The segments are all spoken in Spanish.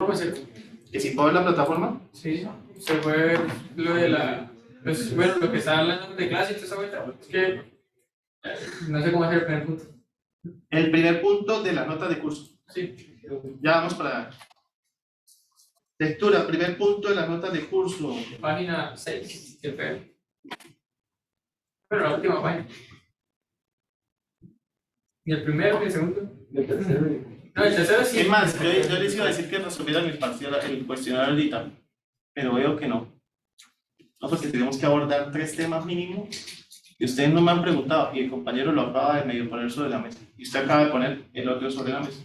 ¿Cómo es eso? ¿Que si puedo ver la plataforma? Sí, se puede ver lo de la. Pues bueno, lo que está hablando de clase y toda esa vuelta. Es que no sé cómo hacer el primer punto. El primer punto de las notas de curso. Sí. Ya vamos para lectura. Primer punto de las notas de curso. Página 6, qué feo. Pero la última página. ¿Y el primero y el segundo? No, el tercero sí. Es más, yo les iba a decir que resolvieran el cuestionario ahorita, pero veo que no. No, porque tenemos que abordar 3 temas mínimo y ustedes no me han preguntado y el compañero lo acaba de medio poner sobre la mesa y usted acaba de poner el otro sobre la mesa.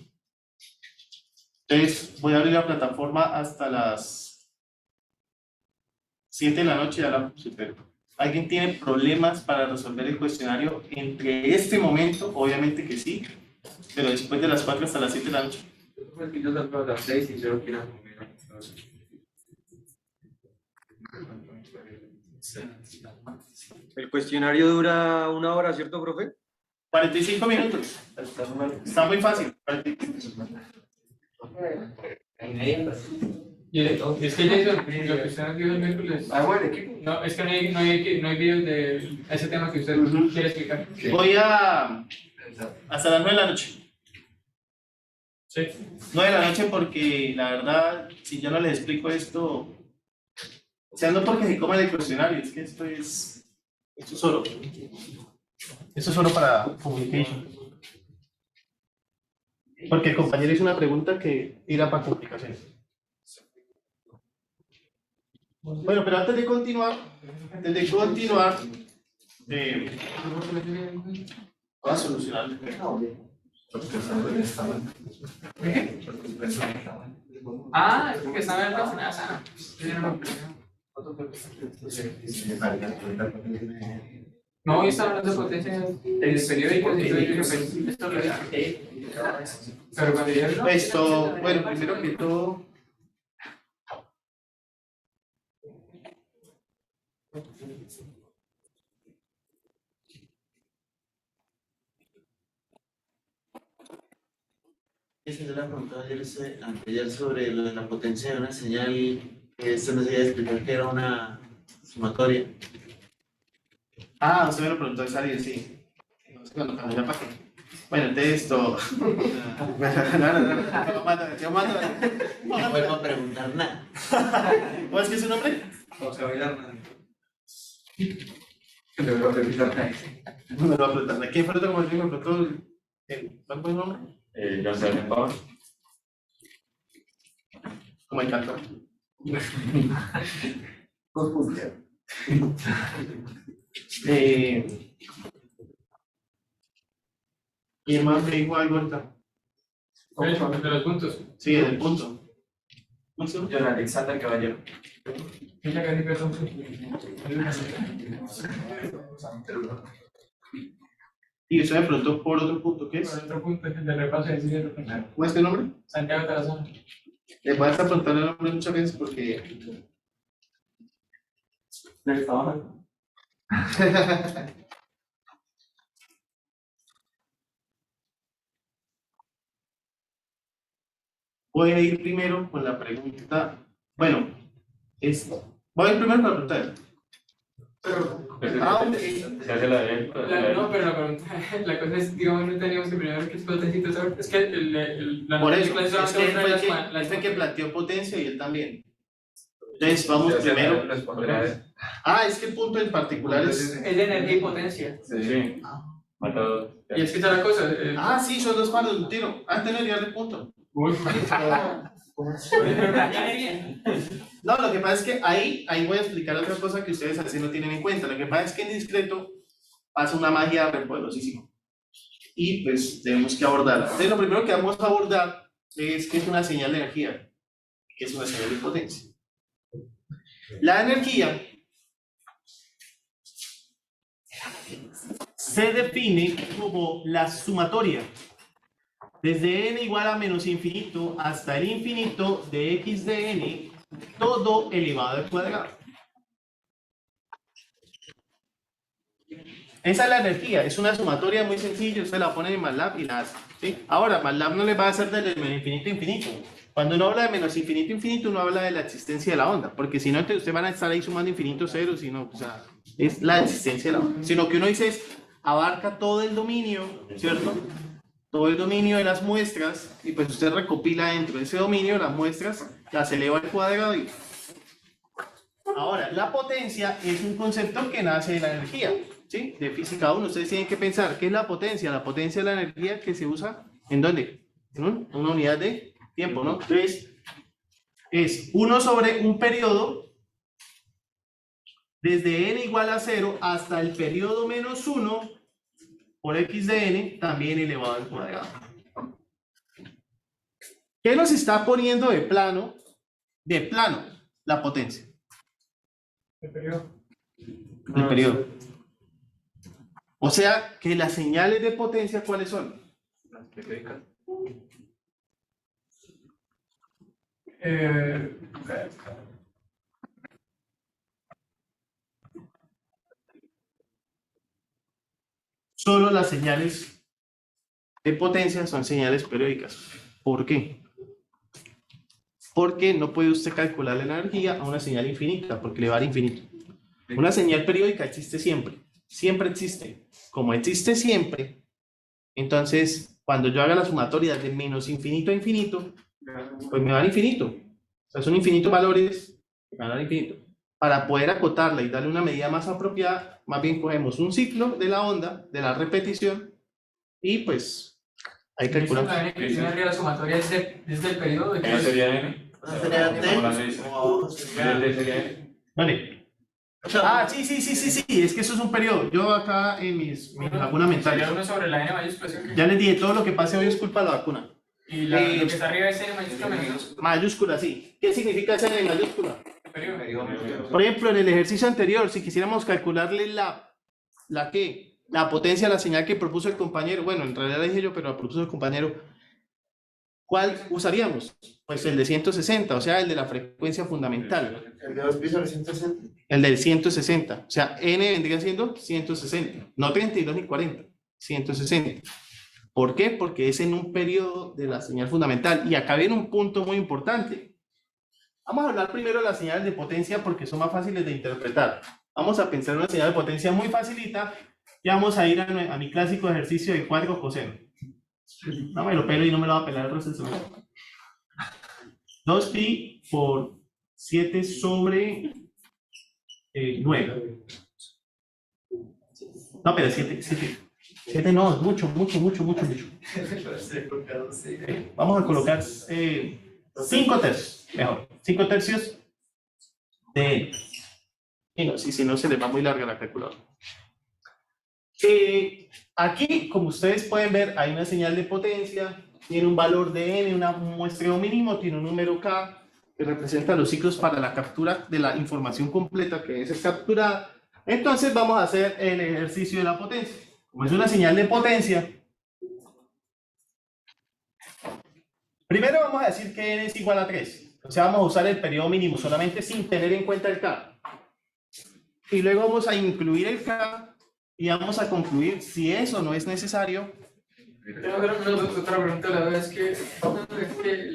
Entonces voy a abrir la plataforma hasta las 7 de la noche. Ya la supero. ¿Alguien tiene problemas para resolver el cuestionario entre este momento? Obviamente que sí, pero después de las 4 hasta las 7 de la noche. Yo salgo a las 6 y solo quiero comer. El cuestionario dura 1 hora, ¿cierto, profe? 45 minutos. Está muy fácil. Y es que Jason, lo que usted nos dijo el miércoles. Ah, bueno, equipo. No, es que no hay videos de ese tema que usted quiere explicar. Voy a hasta las 9 de la noche. Sí. 9 de la noche porque la verdad, si yo no les explico esto, o sea, no porque se coman el cuestionario, es que esto es oro. Esto es oro para communication. Porque el compañero hizo una pregunta que irá para comunicación. Bueno, pero antes de continuar, voy a solucionar. Ah, es porque estaba en la NASA. No, yo estaba hablando de potencia en el periódico, y yo dije, esto lo pero cuando yo Esto, bueno, primero que todo, Esa yo la preguntaba anteayer sobre lo de la potencia de una señal, que esto no se iba a explicar que era una sumatoria. ah, usted me lo preguntó esa área, sí. No sé cuándo ya pasó. Bueno, entonces esto. Yo mando. No vuelvo a preguntar nada. ¿Cuál es que es su nombre? José Bailar. No me lo voy a preguntar. ¿Quién fue el otro como me preguntó? ¿Cuál fue el nombre? José Pablo. Como el cantor. ¿Quién más me dijo algo ahorita? de los puntos. Sí, en el punto. John Alexander Caballero. Ella casi perdón. Y usted me preguntó por otro punto, ¿qué es? Por otro punto es el de repaso de cine. ¿Cómo es tu nombre? Santiago Tarazona. Le voy a estar preguntando el nombre muchas veces porque. Voy a ir primero con la pregunta. Bueno, voy a ir primero con la pregunta. Ok. Se hace la de No, pero la pregunta, la cosa es, digamos, no teníamos que primero ver qué es potencia. Es que la Por eso, clase es que él fue la el que planteó potencia y él también. Entonces, vamos primero. Ah, es que el punto en particular es. es de energía y potencia. Sí. Y es que está la cosa. Ah, sí, son 2 palos de un tiro. Antes de llegar de punto. Uy, No, lo que pasa es que ahí voy a explicar otra cosa que ustedes así no tienen en cuenta. Lo que pasa es que en discreto pasa una magia poderosísima. Y pues tenemos que abordarla. Entonces, lo primero que vamos a abordar es qué es una señal de energía, qué es una señal de potencia. La energía se define como la sumatoria desde n igual a menos infinito hasta el infinito de x de n, todo elevado al cuadrado. Esa es la energía, es una sumatoria muy sencilla, usted la pone en MATLAB y la hace, ¿sí? Ahora, MATLAB no le va a hacer desde menos infinito a infinito, Cuando uno habla de menos infinito, infinito, uno habla de la existencia de la onda, porque si no, entonces ustedes van a estar ahí sumando infinitos ceros, sino, o sea, es la existencia de la onda. Sino que uno dice es, abarca todo el dominio, ¿cierto? Todo el dominio de las muestras, y pues usted recopila dentro de ese dominio las muestras, las eleva al cuadrado y... Ahora, la potencia es un concepto que nace de la energía, ¿sí? De física 1, ustedes tienen que pensar, ¿qué es la potencia? La potencia es la energía que se usa, ¿en dónde? En una unidad de tiempo, ¿no? Entonces, es 1 sobre un periodo desde n igual a 0 hasta el periodo menos 1 por x de n, también elevado al cuadrado. ¿Qué nos está poniendo de plano? De plano, la potencia. El periodo. El periodo. O sea, que las señales de potencia, ¿cuáles son? Las periódicas. Solo las señales de potencia son señales periódicas. ¿Por qué? Porque no puede usted calcular la energía a una señal infinita, porque le va a dar infinito. Una señal periódica existe siempre. Siempre existe. Como existe siempre, entonces, cuando yo haga la sumatoria de menos infinito a infinito, pues me va a dar infinito. O sea, son infinitos valores, me van a dar infinito. Para poder acotarla y darle una medida más apropiada, más bien cogemos un ciclo de la onda, de la repetición, y pues ahí calculamos. La n, la sumatoria desde el periodo de ¿Qué sería N? Sería T, Como la seis. o sería- ¿Qué sería N? Vale. Ah, sí, es que eso es un periodo. Yo acá en mis lagunas Sería mentales, 1 sobre la n mayúscula. ¿Sí? ya les dije, todo lo que pase hoy es culpa de la vacuna. Y lo que está arriba es n mayúscula menos Mayúscula, sí. ¿Qué significa esa en mayúscula? el periodo. Por ejemplo, en el ejercicio anterior, si quisiéramos calcularle la potencia a la señal que propuso el compañero, bueno, en realidad la dije yo, pero la propuso el compañero, ¿cuál usaríamos? Pues el de 160, o sea, el de la frecuencia fundamental, El de 2 pisos de 160. el del 160, o sea, n vendría siendo 160, no 32 ni 40, 160. ¿Por qué? Porque es en un periodo de la señal fundamental, y acá viene un punto muy importante. Vamos a hablar primero de las señales de potencia porque son más fáciles de interpretar. Vamos a pensar en una señal de potencia muy facilita y vamos a ir a mi clásico ejercicio de cuadro coseno. No me lo pelo y no me lo va a pelar el resto del semestre. 2pi por 7 sobre 9. No, pero 7 no, es mucho. Vamos a colocar 5 tercios, mejor. 5 tercios de n. Y no, si no se les va muy larga la calculadora. Aquí, como ustedes pueden ver, hay una señal de potencia, tiene un valor de n, un muestreo mínimo, tiene un número k, que representa los ciclos para la captura de la información completa que es capturada. Entonces vamos a hacer el ejercicio de la potencia. Como es una señal de potencia, primero vamos a decir que n es igual a 3. O sea, vamos a usar el periodo mínimo solamente sin tener en cuenta el k. Y luego vamos a incluir el k y vamos a concluir si eso no es necesario. Otra pregunta, la verdad es que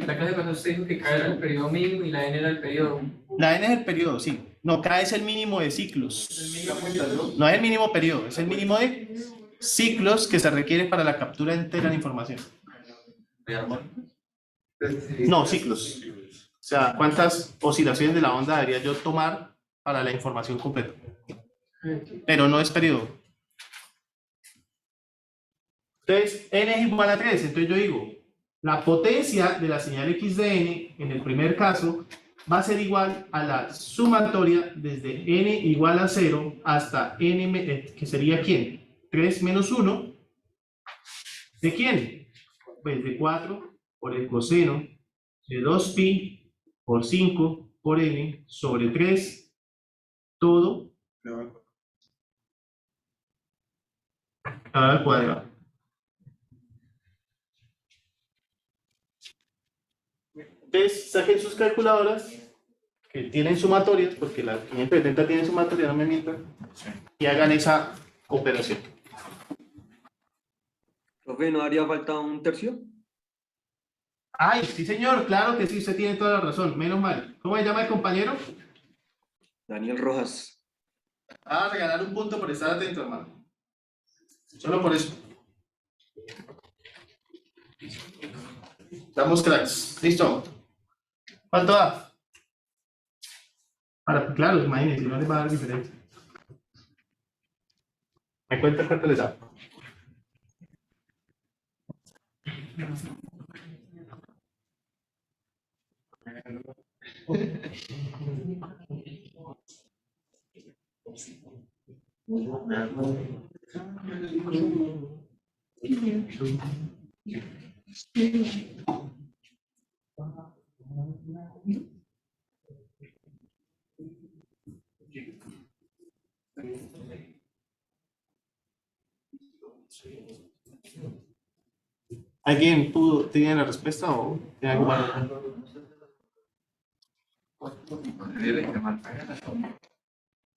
la clase cuando usted dijo que K era el periodo mínimo y la N era el periodo. La n es el periodo, sí. No, k es el mínimo de ciclos. El mínimo. No es el mínimo periodo, es el mínimo de ciclos que se requiere para la captura entera de información. No, ciclos. O sea, ¿cuántas oscilaciones de la onda debería yo tomar para la información completa? Pero no es periodo. Entonces, n es igual a 3. Entonces yo digo, la potencia de la señal x de n, en el primer caso, va a ser igual a la sumatoria desde n igual a 0 hasta n, que sería ¿quién? 3 menos 1. ¿De quién? Pues de 4 por el coseno de 2pi por 5 por n sobre 3, todo al cuadrado. Entonces, saquen sus calculadoras que tienen sumatorias, porque la 570 tiene sumatoria, no me mientan, y hagan esa operación. Profe, ¿no haría falta un tercio? Ay, sí señor, claro que sí, usted tiene toda la razón, menos mal. ¿Cómo se llama el compañero? Daniel Rojas. A regalar un punto por estar atento, hermano. Solo por eso. Damos cracks. Listo. ¿Cuánto da? Ahora, pues, claro, imagínense, no les va a dar diferencia. ¿Me cuenta cuánto les da? ¿Alguien tiene la respuesta o tiene algo más?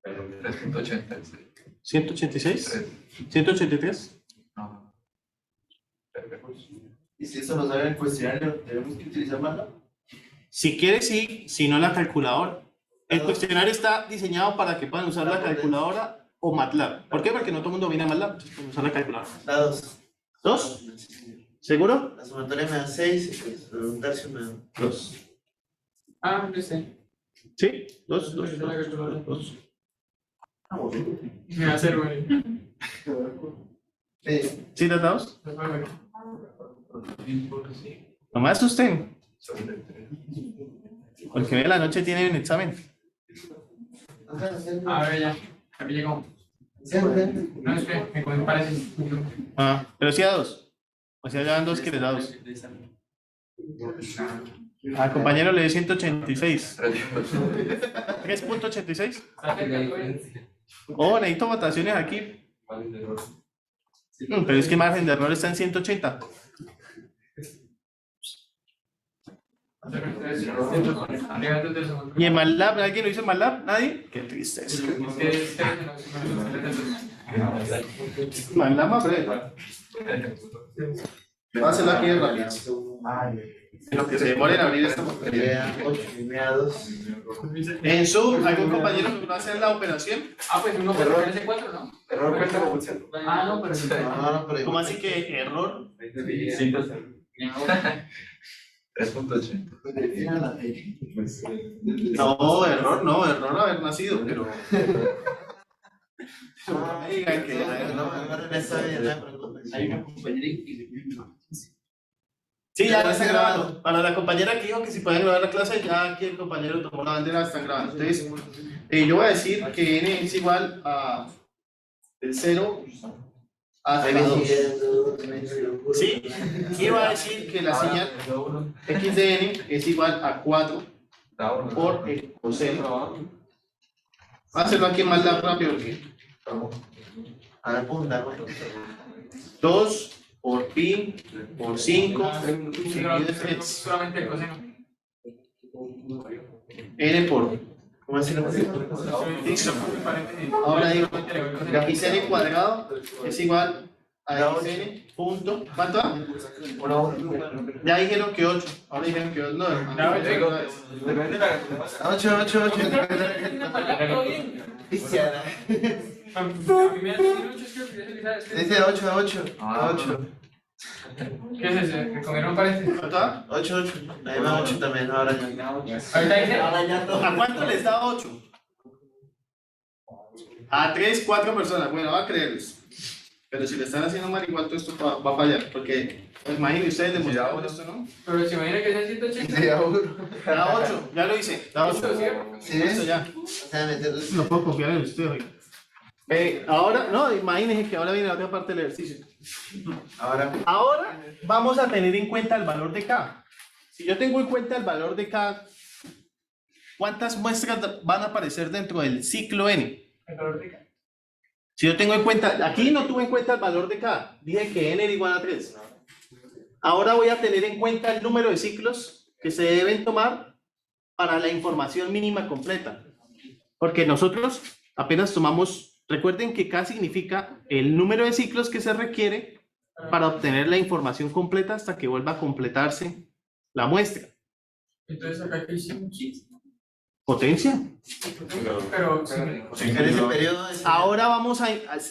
3.86. ¿186? ¿183? No. Y si eso nos da el cuestionario, ¿tenemos que utilizar MATLAB? Si quiere, sí, si no la calculadora. El cuestionario está diseñado para que puedan usar la calculadora o MATLAB. ¿Por qué? Porque no todo el mundo domina MATLAB, entonces pueden usar la calculadora. Da 2. ¿Dos? ¿Seguro? La sumatoria me da 6 y pues un tercio me da 2. Ah, yo sé. ¿Sí? ¿Dos? Me va a hacer, güey. ¿Sí, los dados? No me asusten. Porque hoy en la noche tienen un examen. A ver, ya. Aquí llegó. No, es que me parece. Ah, pero sí a dos. O sea, ya dan dos que les da dos. Al compañero le dio 186. 3.86. Oh, necesito votaciones aquí. Pero es que margen de error está en 180. ¿Y en MATLAB? ¿Alguien lo hizo en MATLAB? ¿Nadie? Qué tristeza. MATLAB más breve. Voy a hacerlo aquí rápido. En lo que se demore en abrir esta porquería. 8 y me da 2. En Zoom, ¿algún compañero que va a hacer la operación? Ah, pues uno puede ponerse 4, ¿no? Error cuenta como función. Ah, no, pero No, pero ¿Cómo así que error? 3.80. No, error haber nacido, pero. No me digan que. no está bien, no te preocupes. hay una compañera Sí, ya está grabando. Para la compañera que dijo que si pueden grabar la clase, ya aquí el compañero tomó la bandera, están grabando. Entonces, yo voy a decir que n es igual a del 0 hasta 2. ¿Sí? Y va a decir que la señal x de n es igual a 4 por el coseno. Voy a hacerlo aquí más rápido porque A la punta, ¿no? 2 por pi por 5 seguido de 3. solamente el coseno. N por. ¿Cómo así no? Listo. Ahora digo que xn cuadrado es igual a xn punto. ¿Cuánto da? Ya dijeron que 8. Ahora dijeron que 8. No, Depende de la 8. Dice 8. ¿Qué es ese? ¿Que comieron parece? ¿cuánto da? 8. Ahí va 8 también, ahora ya. Ahorita dice. ¿A cuánto les da 8? A 3, 4 personas. Bueno, va a creerles. Pero si le están haciendo mal, igual todo esto va a fallar. Porque, imagínense ustedes demostraron esto, ¿no? Pero se imagina que sea 180. Da 8, ya lo hice. Da 8. ¿Sí? Listo, ya. O sea, meterlos. No puedo confiar en usted hoy. Ahora, no, imagínense que ahora viene la otra parte del ejercicio. Ahora vamos a tener en cuenta el valor de K. Si yo tengo en cuenta el valor de K, ¿cuántas muestras van a aparecer dentro del ciclo N? Si yo tengo en cuenta, aquí no tuve en cuenta el valor de K, dije que N era igual a 3. Ahora voy a tener en cuenta el número de ciclos que se deben tomar para la información mínima completa. Porque nosotros apenas tomamos, recuerden que K significa el número de ciclos que se requiere para obtener la información completa hasta que vuelva a completarse la muestra. Entonces acá que hicimos. Potencia. Pero En ese periodo es- Ahora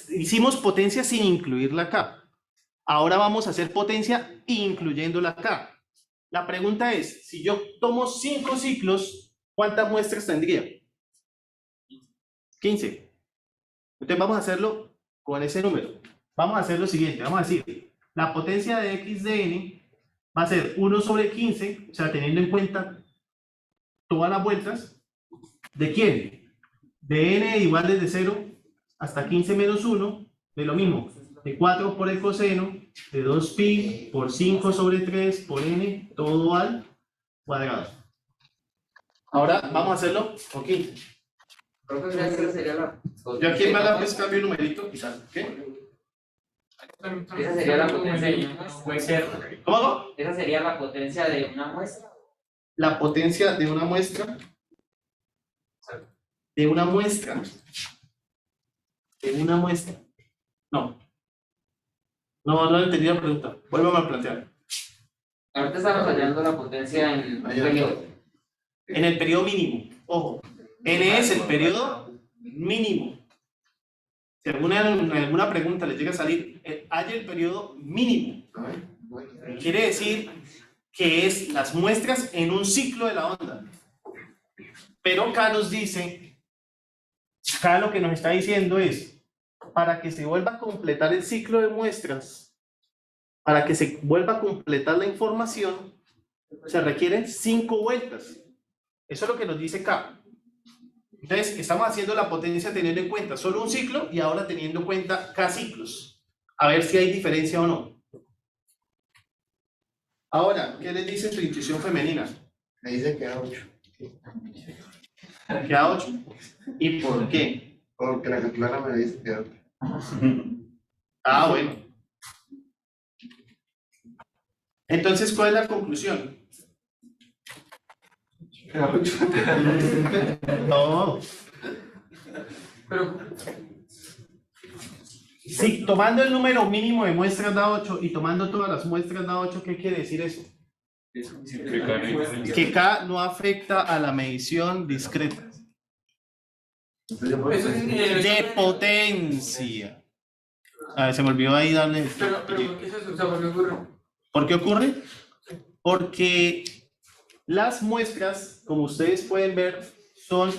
hicimos potencia sin incluirla acá. Ahora vamos a hacer potencia incluyéndola acá. La pregunta es, si yo tomo 5 ciclos, ¿cuántas muestras tendría? 15. Entonces vamos a hacerlo con ese número. Vamos a hacer lo siguiente, vamos a decir, la potencia de x de n va a ser 1 sobre 15, o sea, teniendo en cuenta todas las vueltas. ¿De quién? De n igual desde 0 hasta 15 menos 1, de lo mismo, de 4 por el coseno, de 2pi por 5 sobre 3 por n, todo al cuadrado. Ahora vamos a hacerlo con 15. Profesor, esa sería la Yo aquí en MATLAB cambio el numerito y tal. ¿Qué? Esa sería la potencia de una muestra. puede ser. ¿Cómo hago? Esa sería la potencia de una muestra. La potencia de una muestra. De una muestra. De una muestra. No. No entendí la pregunta. Vuélvame a plantear. Ahorita estamos hallando la potencia en un periodo. En el periodo mínimo. Ojo. N es el periodo mínimo. Si en alguna pregunta le llega a salir, haya el periodo mínimo. Quiere decir que es las muestras en un ciclo de la onda. Pero acá nos dice, acá lo que nos está diciendo es, para que se vuelva a completar el ciclo de muestras, para que se vuelva a completar la información, se requieren 5 vueltas. Eso es lo que nos dice acá. Entonces, estamos haciendo la potencia teniendo en cuenta solo un ciclo y ahora teniendo en cuenta K ciclos. A ver si hay diferencia o no. Ahora, ¿qué les dice su intuición femenina? Me dice que era 8. Queda 8. ¿Y por qué? Porque la calculadora me dice que era 8. Ah, bueno. Entonces, ¿cuál es la conclusión? No. Pero Sí, tomando el número mínimo de muestras da 8 y tomando todas las muestras da 8, ¿qué quiere decir eso? Que K no afecta a la medición discreta eso es de potencia. A ver, se me olvidó ahí darle. pero ¿por qué es eso? O sea, ¿por qué ocurre? ¿Por qué ocurre? Porque las muestras, como ustedes pueden ver, son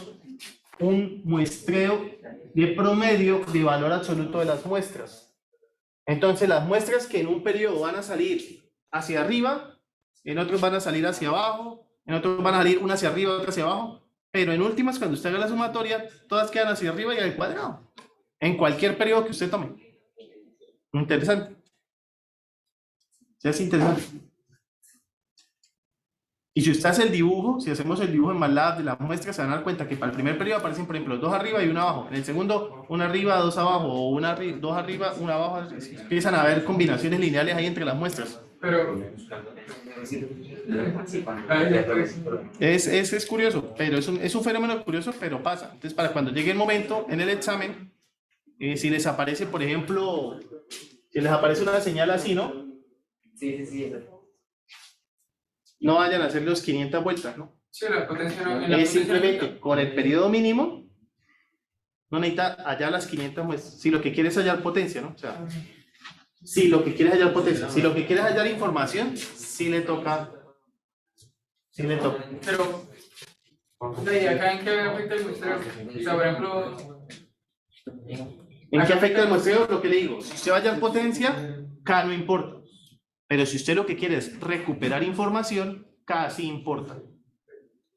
un muestreo de promedio de valor absoluto de las muestras. Entonces, las muestras que en un periodo van a salir hacia arriba, en otros van a salir hacia abajo, en otros van a salir una hacia arriba, otra hacia abajo, pero en últimas, cuando usted haga la sumatoria, todas quedan hacia arriba y al cuadrado, en cualquier periodo que usted tome. Interesante. ¿Sí es interesante? Y si usted hace el dibujo, si hacemos el dibujo en MATLAB de las muestras, se van a dar cuenta que para el primer periodo aparecen, por ejemplo, 2 arriba y 1 abajo. En el segundo, 1 arriba, 2 abajo, o 2 arriba, 1 abajo. Empiezan a haber combinaciones lineales ahí entre las muestras. Pero Es curioso, pero es un fenómeno curioso, pero pasa. Entonces, para cuando llegue el momento en el examen, si les aparece, por ejemplo, si les aparece una señal así, ¿no? Sí. No vayan a hacer los 500 vueltas, ¿no? sí, la potencia no. En la Es potencia simplemente con el periodo mínimo, no necesita hallar las 500 muestras. Si lo que quieres es hallar potencia, ¿no? O sea, si lo que quieres es hallar potencia, si lo que quieres es hallar información, sí le toca. Sí le toca. Pero, ¿y acá en qué afecta el muestreo? O sea, por ejemplo, ¿En qué afecta el muestreo? Lo que le digo, si usted va a hallar potencia, K no importa. Pero si usted lo que quiere es recuperar información, K sí importa.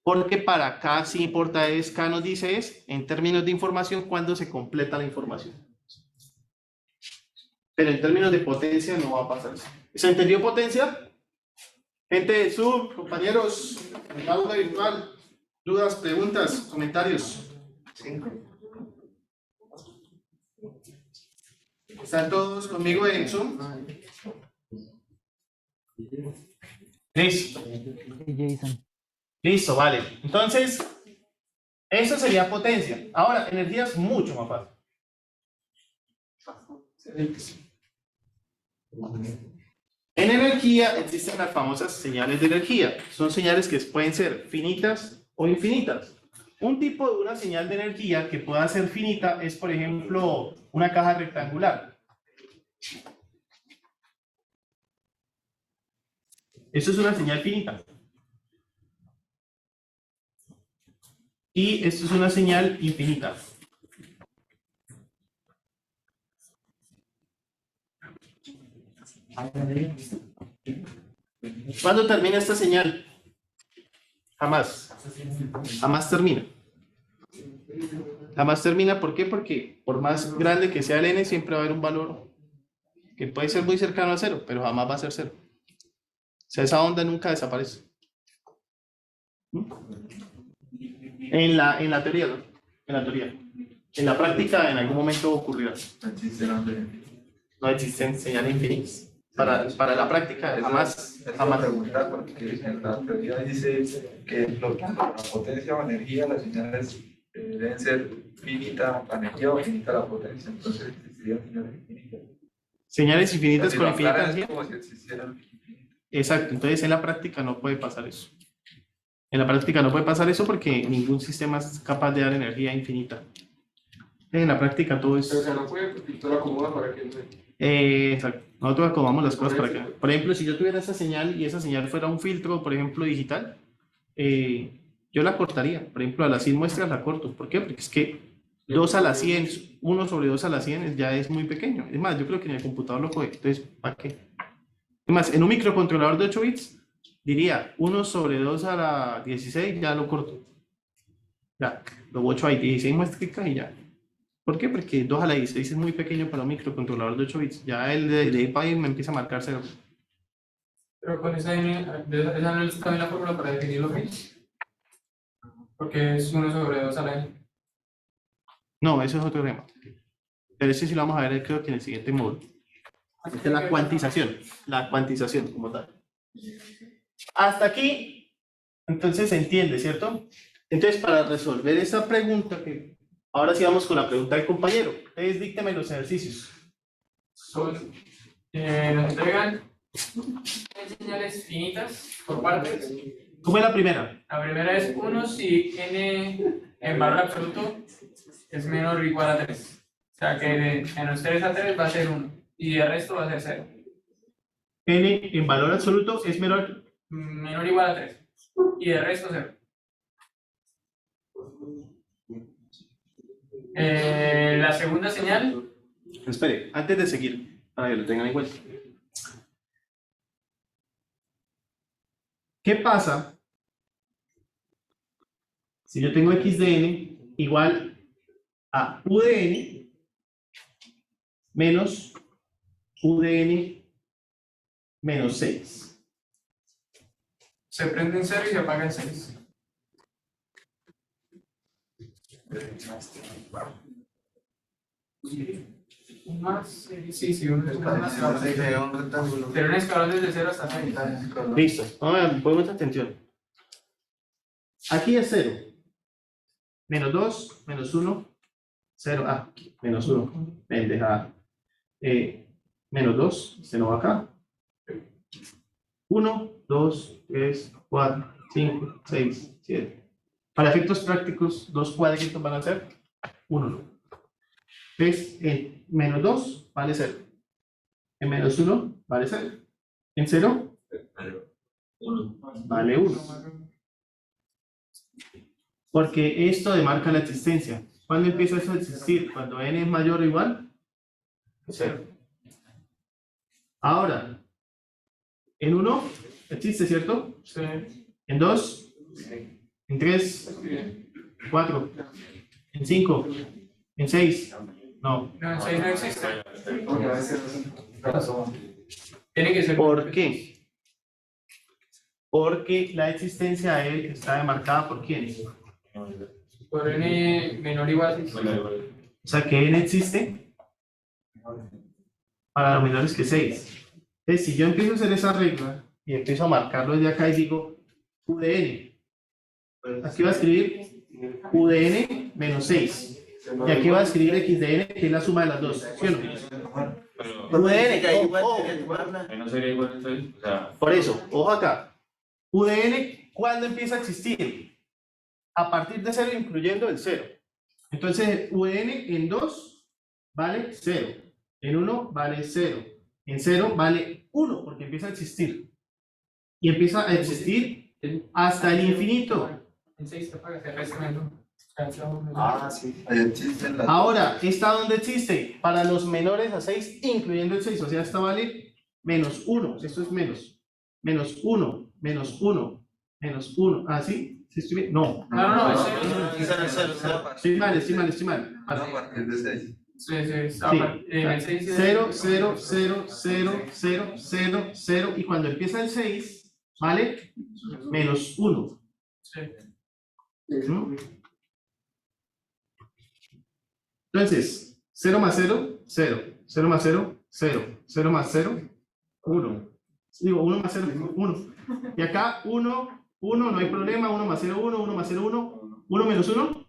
Porque para K sí importa es, K nos dice es, en términos de información, cuando se completa la información. Pero en términos de potencia no va a pasar eso. ¿Se entendió potencia? Gente de Zoom, compañeros, en la aula virtual, dudas, preguntas, comentarios. ¿Están todos conmigo en Zoom? Listo. Listo, vale. Entonces, eso sería potencia. Ahora, energía es mucho más fácil. En energía existen las famosas señales de energía. Son señales que pueden ser finitas o infinitas. Un tipo de una señal de energía que pueda ser finita es, por ejemplo, una caja rectangular. Eso es una señal finita. Y esto es una señal infinita. ¿Cuándo termina esta señal? Jamás. Jamás termina. Jamás termina, ¿por qué? Porque por más grande que sea el n, siempre va a haber un valor que puede ser muy cercano a cero, pero jamás va a ser cero. O sea, esa onda nunca desaparece. En la teoría, ¿no? En la teoría. En la práctica, en algún momento ocurrirá. No existen señales infinitas. Para la práctica, jamás. Preguntar porque en la teoría dice que la potencia o energía, las señales deben ser finita la energía o finita la potencia. Entonces existirían señales infinitas. Señales infinitas Si con lo infinita aclaran, es energía. como si existieran infinitas. Exacto, entonces en la práctica no puede pasar eso. En la práctica no puede pasar eso porque ningún sistema es capaz de dar energía infinita. En la práctica todo es... Pero o sea, no puede, porque tú lo acomodas para que no se... Exacto. Nosotros acomodamos las cosas para que... Por ejemplo, si yo tuviera esa señal y esa señal fuera un filtro, por ejemplo, digital, yo la cortaría. Por ejemplo, a las 100 muestras la corto. ¿Por qué? Porque es que 2 a la 100, 1 sobre 2 a la 100 ya es muy pequeño. Es más, yo creo que en el computador lo coge. Entonces, ¿para qué? Es más, en un microcontrolador de 8 bits, diría 1 sobre 2 a la 16, ya lo corto. Ya, lo bocho ahí, 16 muestras y ya. ¿Por qué? Porque 2 a la 16 es muy pequeño para un microcontrolador de 8 bits. Ya el de ahí para ahí me empieza a marcar 0. Pero con esa no es también la fórmula para definir los bits. Porque es 1 sobre 2 a la n. No, eso es otro tema. Pero ese sí lo vamos a ver, creo que en el siguiente módulo. Esta es la cuantización como tal. Hasta aquí, entonces se entiende, ¿cierto? Entonces, para resolver esa pregunta, que ahora sí vamos con la pregunta del compañero. Ustedes díctenme los ejercicios. Nos entregan 3 señales finitas por partes. ¿Cómo es la primera? La primera es 1 si n en valor absoluto es menor o igual a 3. O sea que de menos 3 a 3 va a ser 1 y el resto va a ser 0. N en valor absoluto es menor. Menor o igual a 3 y el resto 0. La segunda señal, Espere, antes de seguir, para que lo tengan en cuenta. ¿Qué pasa si yo tengo x de n igual a u de n menos u de n menos 6? se prende en 0 y se apaga en 6. Más, sí, uno es más. Un rectángulo. Pero un escalón desde 0 hasta 6. Listo, pongan mucha atención. Aquí es 0. Menos 2, menos 1, 0. Menos 1. Pendejada. Menos 2, se nos va acá. 1, 2, 3, 4, 5, 6, 7. Para efectos prácticos, 2 cuadritos van a ser 1. Entonces, en menos 2 vale 0. En menos 1 vale 0. En 0 vale 1. Porque esto demarca la existencia. ¿Cuándo empieza eso a existir? Cuando n es mayor o igual a 0. Ahora, en 1 existe, ¿cierto? Sí. En 2, en 3, 4, en 5, en 6, no. No, en 6 no existe. Tiene que ser. ¿Por qué? Porque la existencia de él está demarcada por quién. Por n menor o igual a 6. O sea que n existe para los menores que 6. Entonces, si yo empiezo a hacer esa regla y empiezo a marcarlo desde acá y digo u de n, aquí va a escribir u de n menos 6. Y aquí va a escribir x de n, que es la suma de las dos, ¿sí o no? Pero UDN, Ahí igual ojo, tiene que tomarla. ahí no sería igual entonces, o sea, por eso, ojo acá. UDN, ¿cuándo empieza a existir? A partir de 0 incluyendo el 0. Entonces, UDN en 2 vale 0. En 1 vale 0. En 0 vale 1 porque empieza a existir. Y empieza a existir hasta el infinito. En 6 te pagas, el resto no. Sí. Ahí existen las Ahora, ¿esta dónde existe? Para los menores a 6, incluyendo el 6. O sea, esta vale menos 1. Esto es menos. Menos 1, menos 1, menos 1. ¿Ah, sí? ¿Sí estoy bien? No. No, es Estoy mal, estoy mal, estoy mal. a partir de 6. Sí, en Sí. el 6 0, 0, 0, 0, 0, 0, 0. Y cuando empieza el 6, ¿vale? Menos 1. ¿Mm? Entonces, 0 más 0, 0. 0 más 0, 0. 0 más 0, 1. Digo, 1 más 0, 1. Y acá 1, 1, no hay problema. 1 más 0, 1. 1 más 0, 1. 1 menos 1,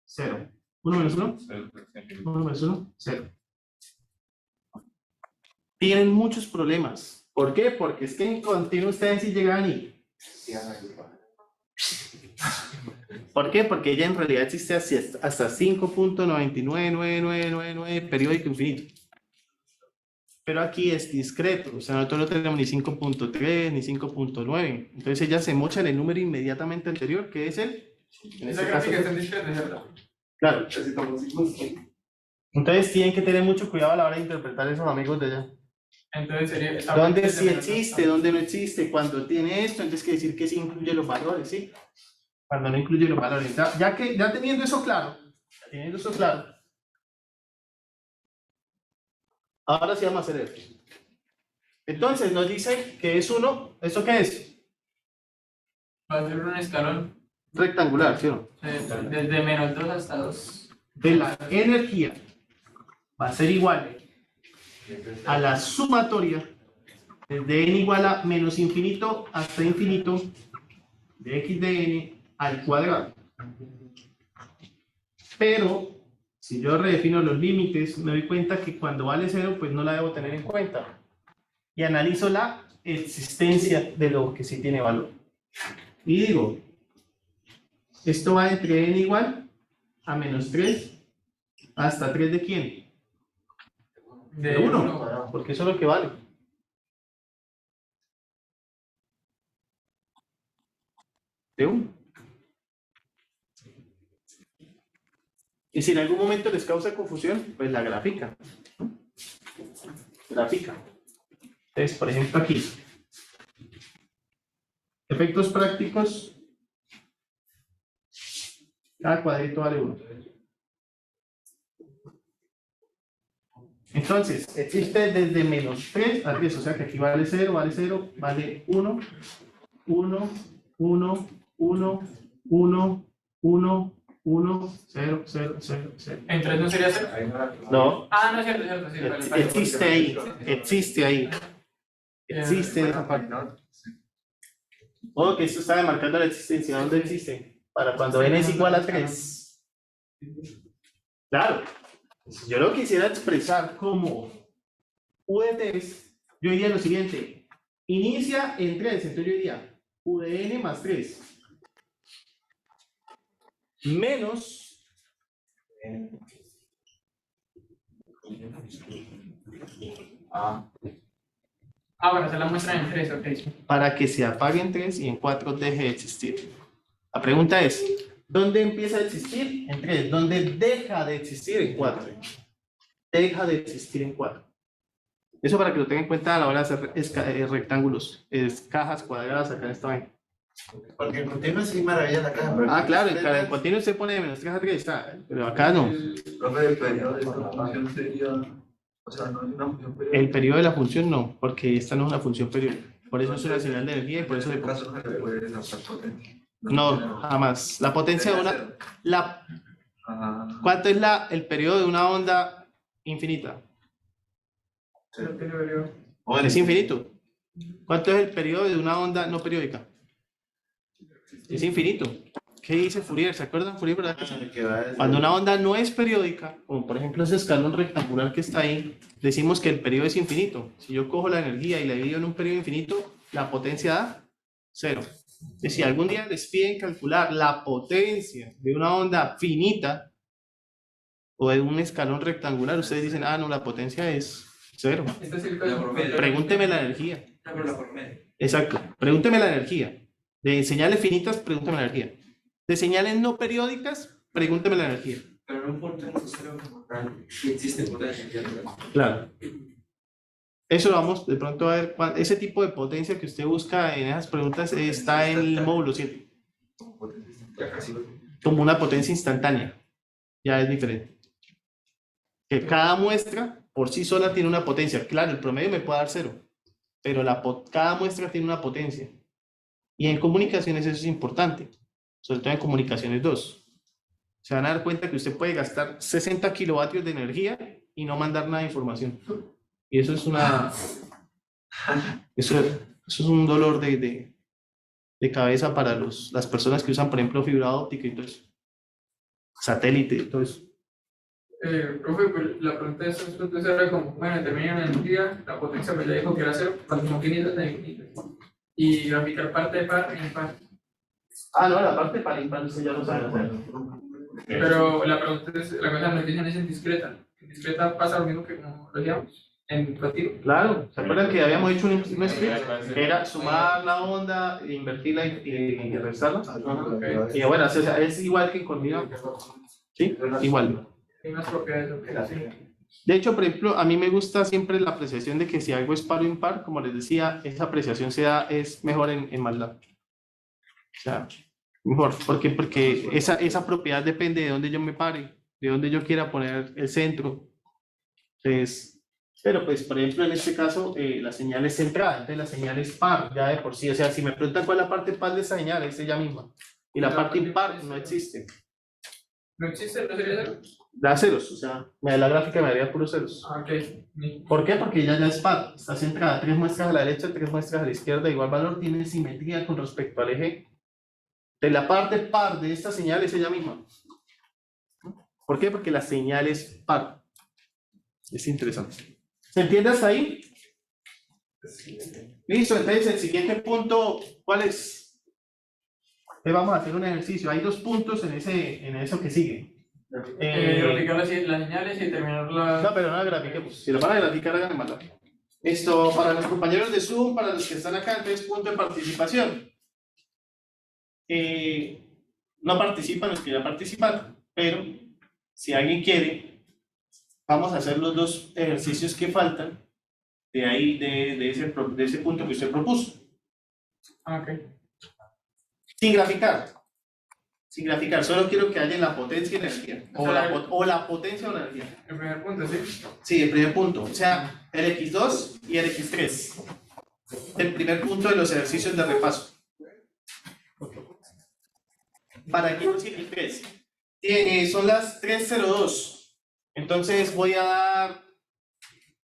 0. 1 menos 1, 1 menos 1, 0. Tienen muchos problemas. ¿Por qué? Porque es que en continuo ustedes sí llegan y... ¿Por qué? Porque ella en realidad existe hasta 5.99999 periódico infinito. Pero aquí es discreto, o sea, nosotros no tenemos ni 5.3 ni 5.9. Entonces ella se mocha en el número inmediatamente anterior, que es el... En Esa este caso, gráfica está en discreto, ¿cierto? claro. Entonces tienen que tener mucho cuidado a la hora de interpretar esos amigos de allá. Entonces sería... esta ¿Dónde parte sí de menos existe? dos. ¿Dónde no existe? Cuando tiene esto, entonces quiere decir que sí incluye los valores, ¿sí? Cuando no incluye los valores. Ya teniendo eso claro, ahora sí vamos a hacer esto. Entonces nos dice que es 1, ¿eso qué es? Va a ser un escalón Rectangular, ¿sí o no? desde menos 2 hasta 2. De la energía va a ser igual a la sumatoria desde n igual a menos infinito hasta infinito de x de n al cuadrado. Pero si yo redefino los límites, me doy cuenta que cuando vale 0, pues no la debo tener en cuenta. Y analizo la existencia de lo que sí tiene valor. Y digo, esto va entre n igual a menos 3 hasta 3 de quién? De 1, porque eso es lo que vale. De 1. Y si en algún momento les causa confusión, pues la gráfica. Gráfica. Entonces, por ejemplo, aquí. Efectos prácticos. Cada cuadrito vale 1. Entonces, existe desde menos 3 a 10, o sea que aquí vale 0, vale 1, 1, 1, 1, 1, 1, 1, 0, 0, 0, 0. ¿En 3 no sería 0? Ahí no la- No, Ah, no es cierto, sí, vale. existe ahí, existe ahí. Existe en esa parte. ¿no? Sí. Ojo que esto está demarcando la existencia. ¿Dónde existe? Para cuando n es igual a 3. Claro. Si yo lo quisiera expresar como u de 3, yo diría lo siguiente. Inicia en 3, entonces yo diría u de n más 3 menos Bueno, se la muestran en 3, ok. para que se apague en 3 y en 4 deje de existir. La pregunta es, ¿dónde empieza a existir? En 3. ¿Dónde deja de existir? En 4. Deja de existir en 4. Eso para que lo tengan en cuenta a la hora de hacer rectángulos, cajas cuadradas acá en esta vaina. Porque en continuo sí maravilla la caja. pero Ah, aquí claro, usted en continuo se pone de menos 3 a 3, pero acá no. Profe, el periodo de esta función sería, o sea, no es una función periódica. El periodo de la función no, porque esta no es una función periódica. Por eso es una señal de energía y por eso en le este pongo. caso no se le puede sacar potencia. No, jamás. La potencia de una. Ah, ¿Cuánto es el periodo de una onda infinita? Es infinito. ¿Cuánto es el periodo de una onda no periódica? Es infinito. ¿Qué dice Fourier? ¿Se acuerdan Fourier, verdad? Que va desde- Cuando una onda no es periódica, como por ejemplo ese escalón rectangular que está ahí, decimos que el periodo es infinito. Si yo cojo la energía y la divido en un periodo infinito, la potencia da 0. Es si algún día les piden calcular la potencia de una onda finita o de un escalón rectangular, ustedes dicen, ah, no, la potencia es 0. Este es el caso. Pregúnteme la energía. Exacto, pregúnteme la energía. De señales finitas, pregúnteme la energía. De señales no periódicas, pregúnteme la energía. Pero en un punto en cero como tal, sí existe potencia, ¿cierto? Claro. Eso vamos de pronto a ver, ese tipo de potencia que usted busca en esas preguntas está en el módulo 7, Como potencia instantánea, casi. como una potencia instantánea. Ya es diferente. Que cada muestra por sí sola tiene una potencia. Claro, el promedio me puede dar 0, pero cada muestra tiene una potencia. Y en comunicaciones eso es importante, sobre todo en comunicaciones 2. Se van a dar cuenta que usted puede gastar 60 kilovatios de energía y no mandar nada de información. Y eso es eso es un dolor de cabeza para las personas que usan, por ejemplo, fibra óptica y todo eso. Satélite y todo eso. Profe, pues la pregunta de estos puntos era como, bueno, determinan la energía, la potencia pues ya dijo que era 0, cuando son finitas de infinitas. Y graficar parte de par en par. Ah, no, la parte para impar usted ya lo sabe hacer. Pero la pregunta es, la cosa nos dicen es en discreta. En discreta pasa lo mismo que como lo decíamos, en retiro. Claro, ¿se acuerdan que habíamos hecho un script? Que era sumar la onda, invertirla y restarla. Y bueno, o sea, es igual que en continuo. ¿Sí? Igual. Hay unas propiedades que así. De hecho, por ejemplo, a mí me gusta siempre la apreciación de que si algo es par o impar, como les decía, esa apreciación es mejor en MATLAB. O sea, mejor. ¿Por qué? Porque esa propiedad depende de dónde yo me pare, de dónde yo quiera poner el centro. Entonces, pero pues, por ejemplo, en este caso, la señal es centrada, entonces la señal es par, ya de por sí. O sea, si me preguntan cuál es la parte par de esa señal, es ella misma. Y la parte impar no existe. ¿No existe? ¿No sería 0? Da ceros, o sea, la gráfica me daría puros ceros. Ah, ok. ¿Por qué? Porque ya es par, está centrada, 3 muestras a la derecha, 3 muestras a la izquierda, igual valor, tiene simetría con respecto al eje. De la parte par de esta señal es ella misma. ¿Por qué? Porque la señal es par. Es interesante. ¿Se entiende hasta ahí? Listo, entonces el siguiente punto, ¿cuál es? Vamos a hacer un ejercicio. Hay 2 puntos en eso que sigue. Graficar las señales y determinar la... No, pero no la grafiquemos. Si lo van a graficar, hagan mal. Esto para los compañeros de Zoom, para los que están acá, entonces punto de participación. No participan los que ya participaron, pero si alguien quiere, vamos a hacer los 2 ejercicios que faltan de ahí, de ese punto que usted propuso. Ah, ok. Sin graficar. Sin graficar, solo quiero que haya la potencia y la energía. O la potencia o la energía. El primer punto, ¿sí? Sí, el primer punto. O sea, el X2 y el X3. El primer punto de los ejercicios de repaso. Para X2 y X3. Son las 3:02. Entonces voy a dar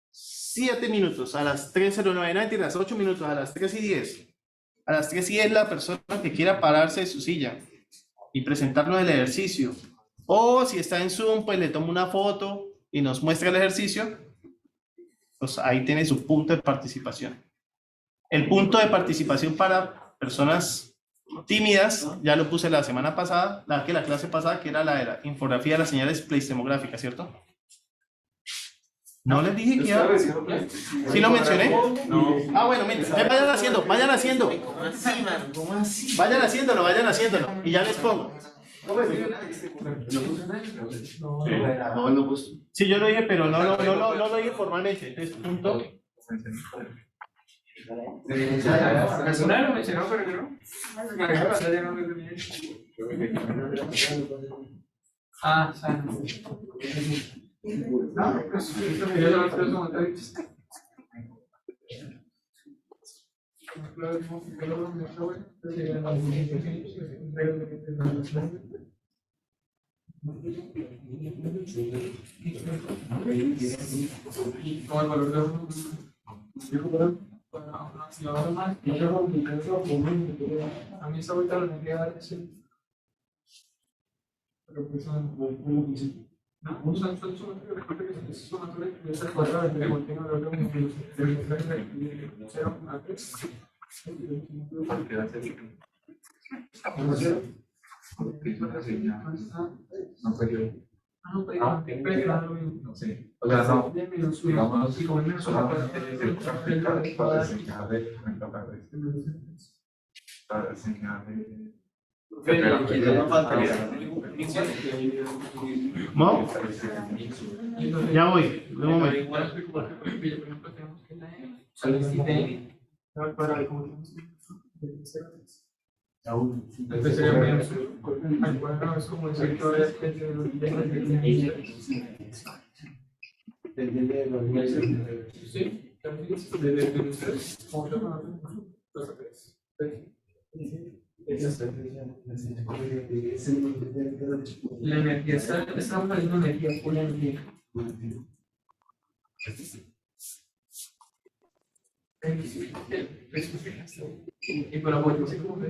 7 minutos a las 3:09, las 8 minutos a las 3:10. A las 3:10 la persona que quiera pararse de su silla y presentarnos el ejercicio. O si está en Zoom, pues le tomo una foto y nos muestra el ejercicio. Pues ahí tiene su punto de participación. El punto de participación para personas tímidas, ya lo puse la semana pasada, la clase pasada, que era la infografía de las señales pleistemográficas, ¿cierto? No les dije que iba. ¿Sí lo mencioné? No. Ah, bueno, miren, vayan haciendo. ¿Cómo así, mano? ¿Cómo así? Vayan haciéndolo. Y ya les pongo. No puso. Sí, yo lo dije, pero no lo dije formalmente. Entonces, punto. Una lo mencionó, pero yo no. Ah, sano. No, pues yo no los comentarios. Como el valor de a mí esa vuelta la energía Pero pues no dice. No, usa sumatoria, recuerda que es sumatoria que es el cuadrado de volteo de orden de 0 a 3. Porque hace porque es una señal no periodo. No, pero No sé. O sea, no. Digamos, y como el menos solamente se aplica para señal de para señal de No falta. ¿No? Ya voy, un pero momento. igual, por ejemplo, tenemos que la solicite al cuadrado como tenemos entonces sería menos al cuadrado es como decir que ahora es de los sí, de ustedes, como yo la energía estamos hablando de energía pura energía. Y con la potencia como que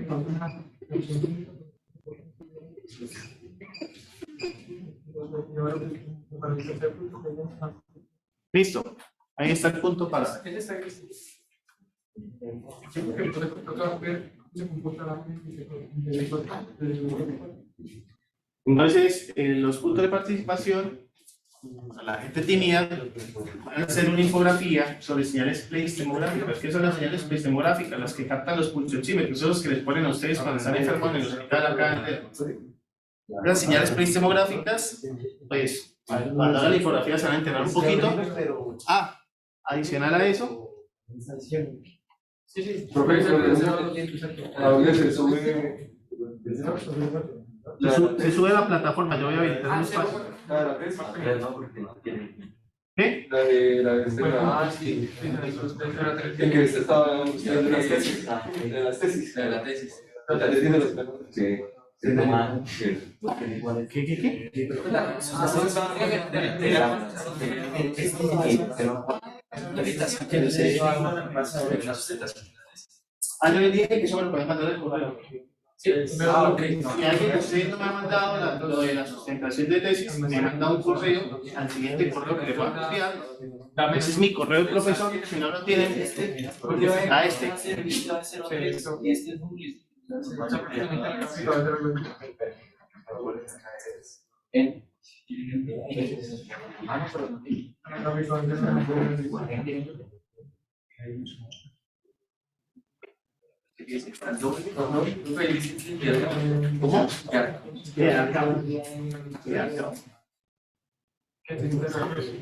Listo. Ahí está el punto para. Entonces, los puntos de participación, a la gente tímida, van a hacer una infografía sobre señales pleistemográficas. ¿Qué son las señales pleistemográficas? Las que captan los pulsioxímetros, son los que les ponen a ustedes cuando están enfermos en el hospital acá. Las señales pleistemográficas, pues, cuando hagan la infografía se van a enterar un poquito. Adicional a eso, se sube a la plataforma. Yo voy a habilitar un espacio. ¿Qué? La de el que estaba usted de las tesis. De las tesis. De la tesis. Ya tiene los planos. Sí. ¿Qué? Yo les dije que eso me lo pueden mandar al correo. Si alguien de ustedes no me ha mandado lo de la sustentación de tesis, me ha mandado un correo al siguiente correo que le voy a enviar. Ese es mi correo del profesor. Si no lo tienen, a este. ¿Cómo?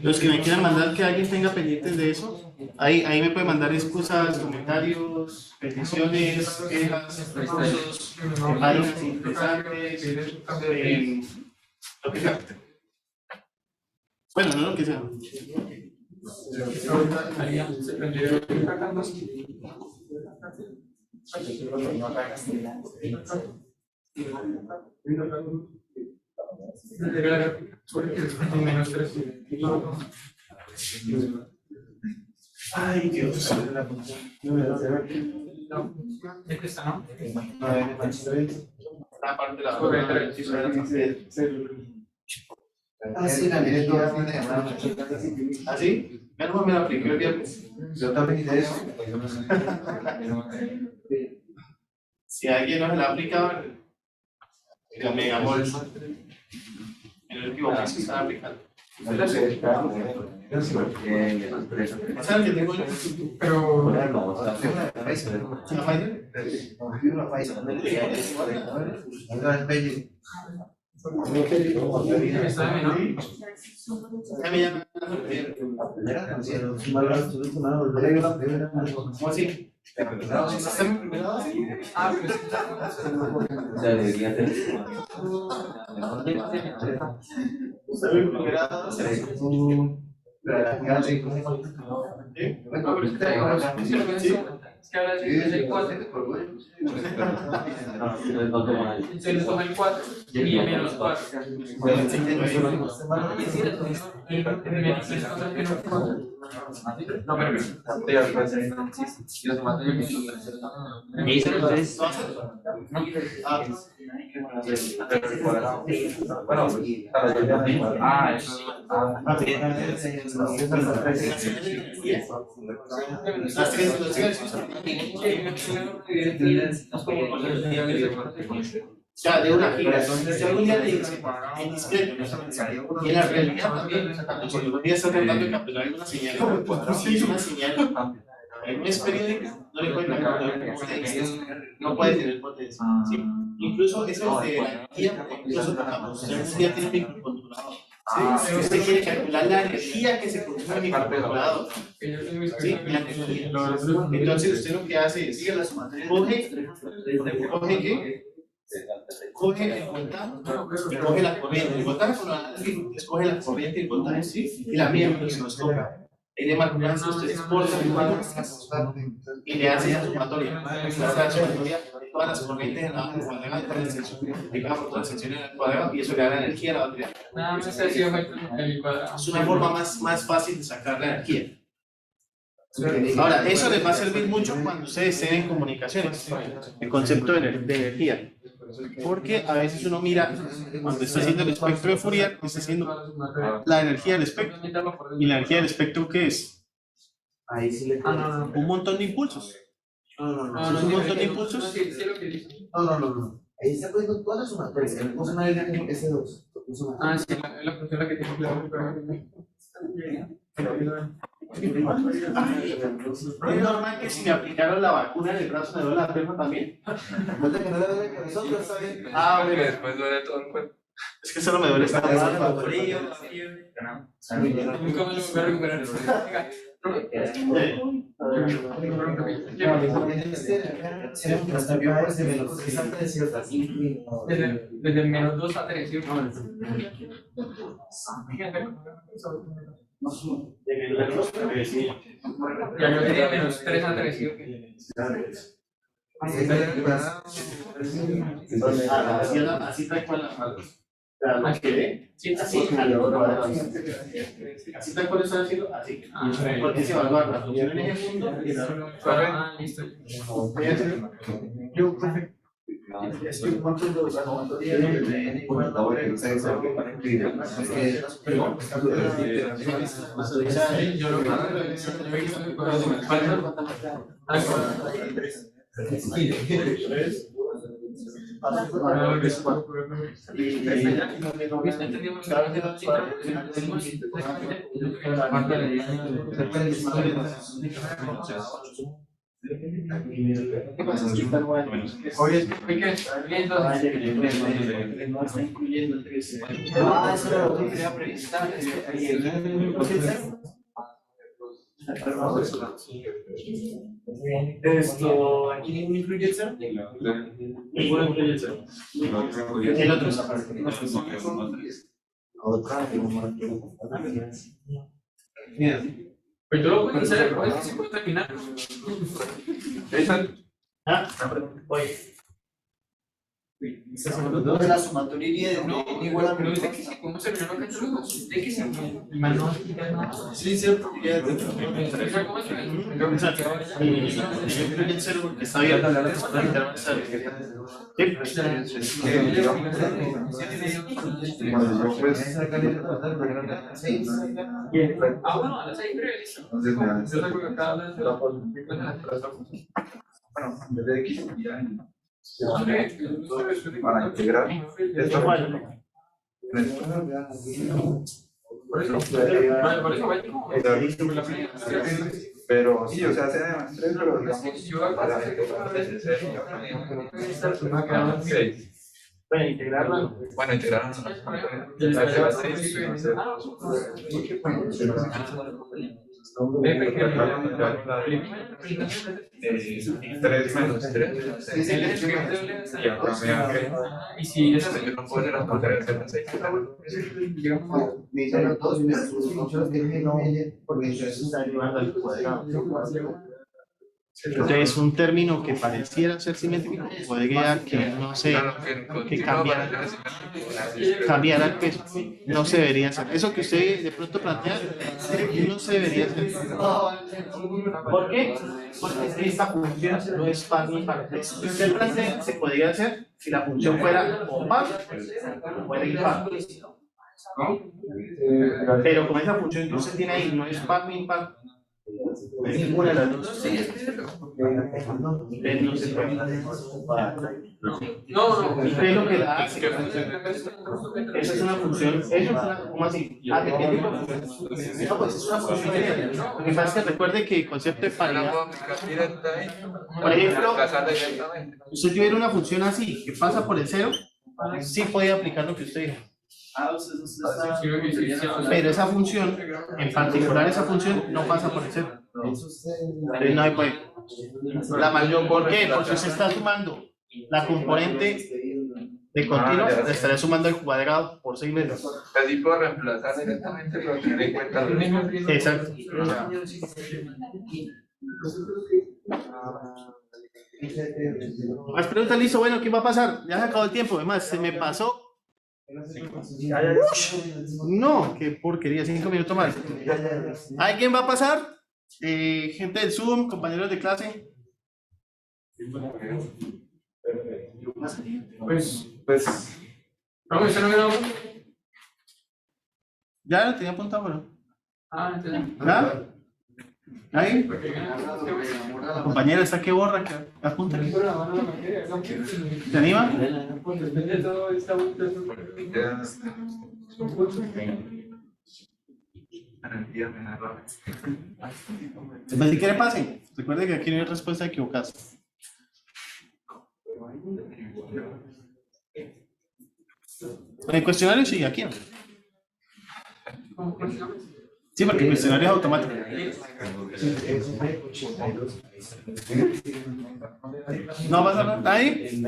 Los que me quieran mandar que alguien tenga pendientes de eso, ahí me puede mandar excusas, comentarios, peticiones, quejas, recursos, páginas interesantes, lo que sea. Bueno, no lo que sea. Ay, Dios. La parte de la ¿Así? Menos me la apliqué el viernes. Yo también hice eso. Si alguien no se la ha aplicado, dígame, amor. En el último mes se está aplicando. ¿Saben que tengo yo? Pero. ¿Cómo así? Es que ahora es el 4. Se le toma el 4 y el menos 4. No, pero ¿Qué dicen ustedes? hacer el cuadrado. Bueno, a la teoría del cuadrado. Ah, eso. Las tres, los ejercicios. O sea, de una gira. Si algún día te dice, en discreto, ¿no? Y en la realidad también, cuando algún día estás tratando de capturar alguna señal, si es una señal, no es periódica, no le puede capturar potencia, no puede tener potencia. ¿Sí? Incluso eso de la energía, incluso tocamos, si algún día tiene un microcontrolador. Si usted quiere calcular la energía que se consume en el microcontrolador, ¿sí? La energía. Entonces usted lo que hace es, coge ¿qué? Coge el voltaje y coge la corriente. El voltaje con la escoge la corriente y el voltaje, ¿sí? Y la mía, pues nos toca. En el marcador usted exporta y le hace la sumatoria. Le hace la sumatoria de todas las corrientes en la base cuadrada, de todas las secciones multiplicadas por todas las secciones en el cuadrado, y eso le da la energía a la batería. Nada más ha sido el cuadrado. Es una forma más fácil de sacar la energía. Ahora, eso les va a servir mucho cuando ustedes estén en comunicaciones, el concepto de energía. Porque a veces uno mira, cuando está haciendo el espectro de Fourier, está haciendo la energía del espectro. ¿Y la energía del espectro qué es? Ahí sí le Un montón de impulsos. No, ¿Es un montón de impulsos? Sí, sí, lo que dice. no. Ahí está poniendo todas las sumatorias. Le puso una línea en S2. Ah, sí, la función la que tiene claro. Es normal que si me aplicaron la vacuna en el brazo me duele la pierna también. Falta que no le duele el corazón, pero está bien. Ah, Porque bueno. después duele todo el cuerpo. Es que solo me duele esta mano. Nunca me lo voy a recuperar. Desde el menos 2 a 3, ¿sí? Ya yo tenía menos 3 a 3, ¿sí? Así tal cual la que sí, así tal cual están haciendo, así. Porque se evalúa la función en eje punto y la Ah, listo. Es que un montón de Yo lo Oye, no está incluyendo el 13. Ah, eso era lo que quería preguntar. Esto, ¿aquí ninguno incluye el 0? Ninguno incluye el 0. El otro es aparte. Mira. pues tú lo puedes hacer, sí puedes terminar. Oye. De la sumatoria de igual a Pero dice que sí, podemos terminar lo que tú dices. De que sí, más no explicar nada. Sí, cierto. Explica cómo se ve. El 0 porque está bien. Ah, bueno, a las 6 creo, listo. Entonces, me dan Yo recuerdo que cada vez de la bueno, en vez de X, ya para integrar esta función. Por eso, Pero sí, o sea, se demostró, pero digamos, para integrar desde cero, Bueno, integrarlo. bueno, integrar tres menos 3 y acá me da que y si eso yo no puedo responder el 6. me hicieron todos mis funciones que no porque Porque eso está llevando al cuadrado. Entonces, un término que pareciera ser simétrico podría que no se que cambiara el peso. No se debería hacer. Eso que usted de pronto plantea, no se debería hacer. ¿Por qué? Porque esta función no es par ni impar. Si usted plantea, se podría hacer si la función fuera o par o fuera impar. Pero como esa función que usted tiene ahí no es par ni impar, ninguna de las dos. Entonces no se puede. No. ¿Qué es lo que la hace? Esa es una función. Eso es una, ¿cómo así? ¿Qué tipo de función? No, pues es una función lineal. Lo que pasa es que recuerde que el concepto de paridad. Por ejemplo, usted tuviera una función así, que pasa por el cero, sí puede aplicar lo que usted dijo. Pero esa función, en particular esa función, no pasa por el cero. Entonces no se puede. ¿Por qué? Porque se está sumando la componente de continuo, le estaré sumando el cuadrado por 6 veces. Así puedo reemplazar directamente, pero tener en cuenta los mismos. Exacto. Más preguntas, listo. Bueno, ¿qué va a pasar? Ya se acabó el tiempo. Además, se me pasó. No, qué porquería, 5 minutos más. ¿Alguien va a pasar? Gente del Zoom, compañeros de clase. Pues, No, ¿usted no quedó? Ya lo tenía apuntado, pero. Entonces. ¿Ya? ¿Ahí? Compañero, está que borra, que apunta. ¿Te anima? Pues si quiere pasen. Recuerde que aquí no hay respuesta equivocada. En el cuestionario sí, aquí no. Sí, porque el cuestionario es automático. ¿No pasa nada? ¿Ahí?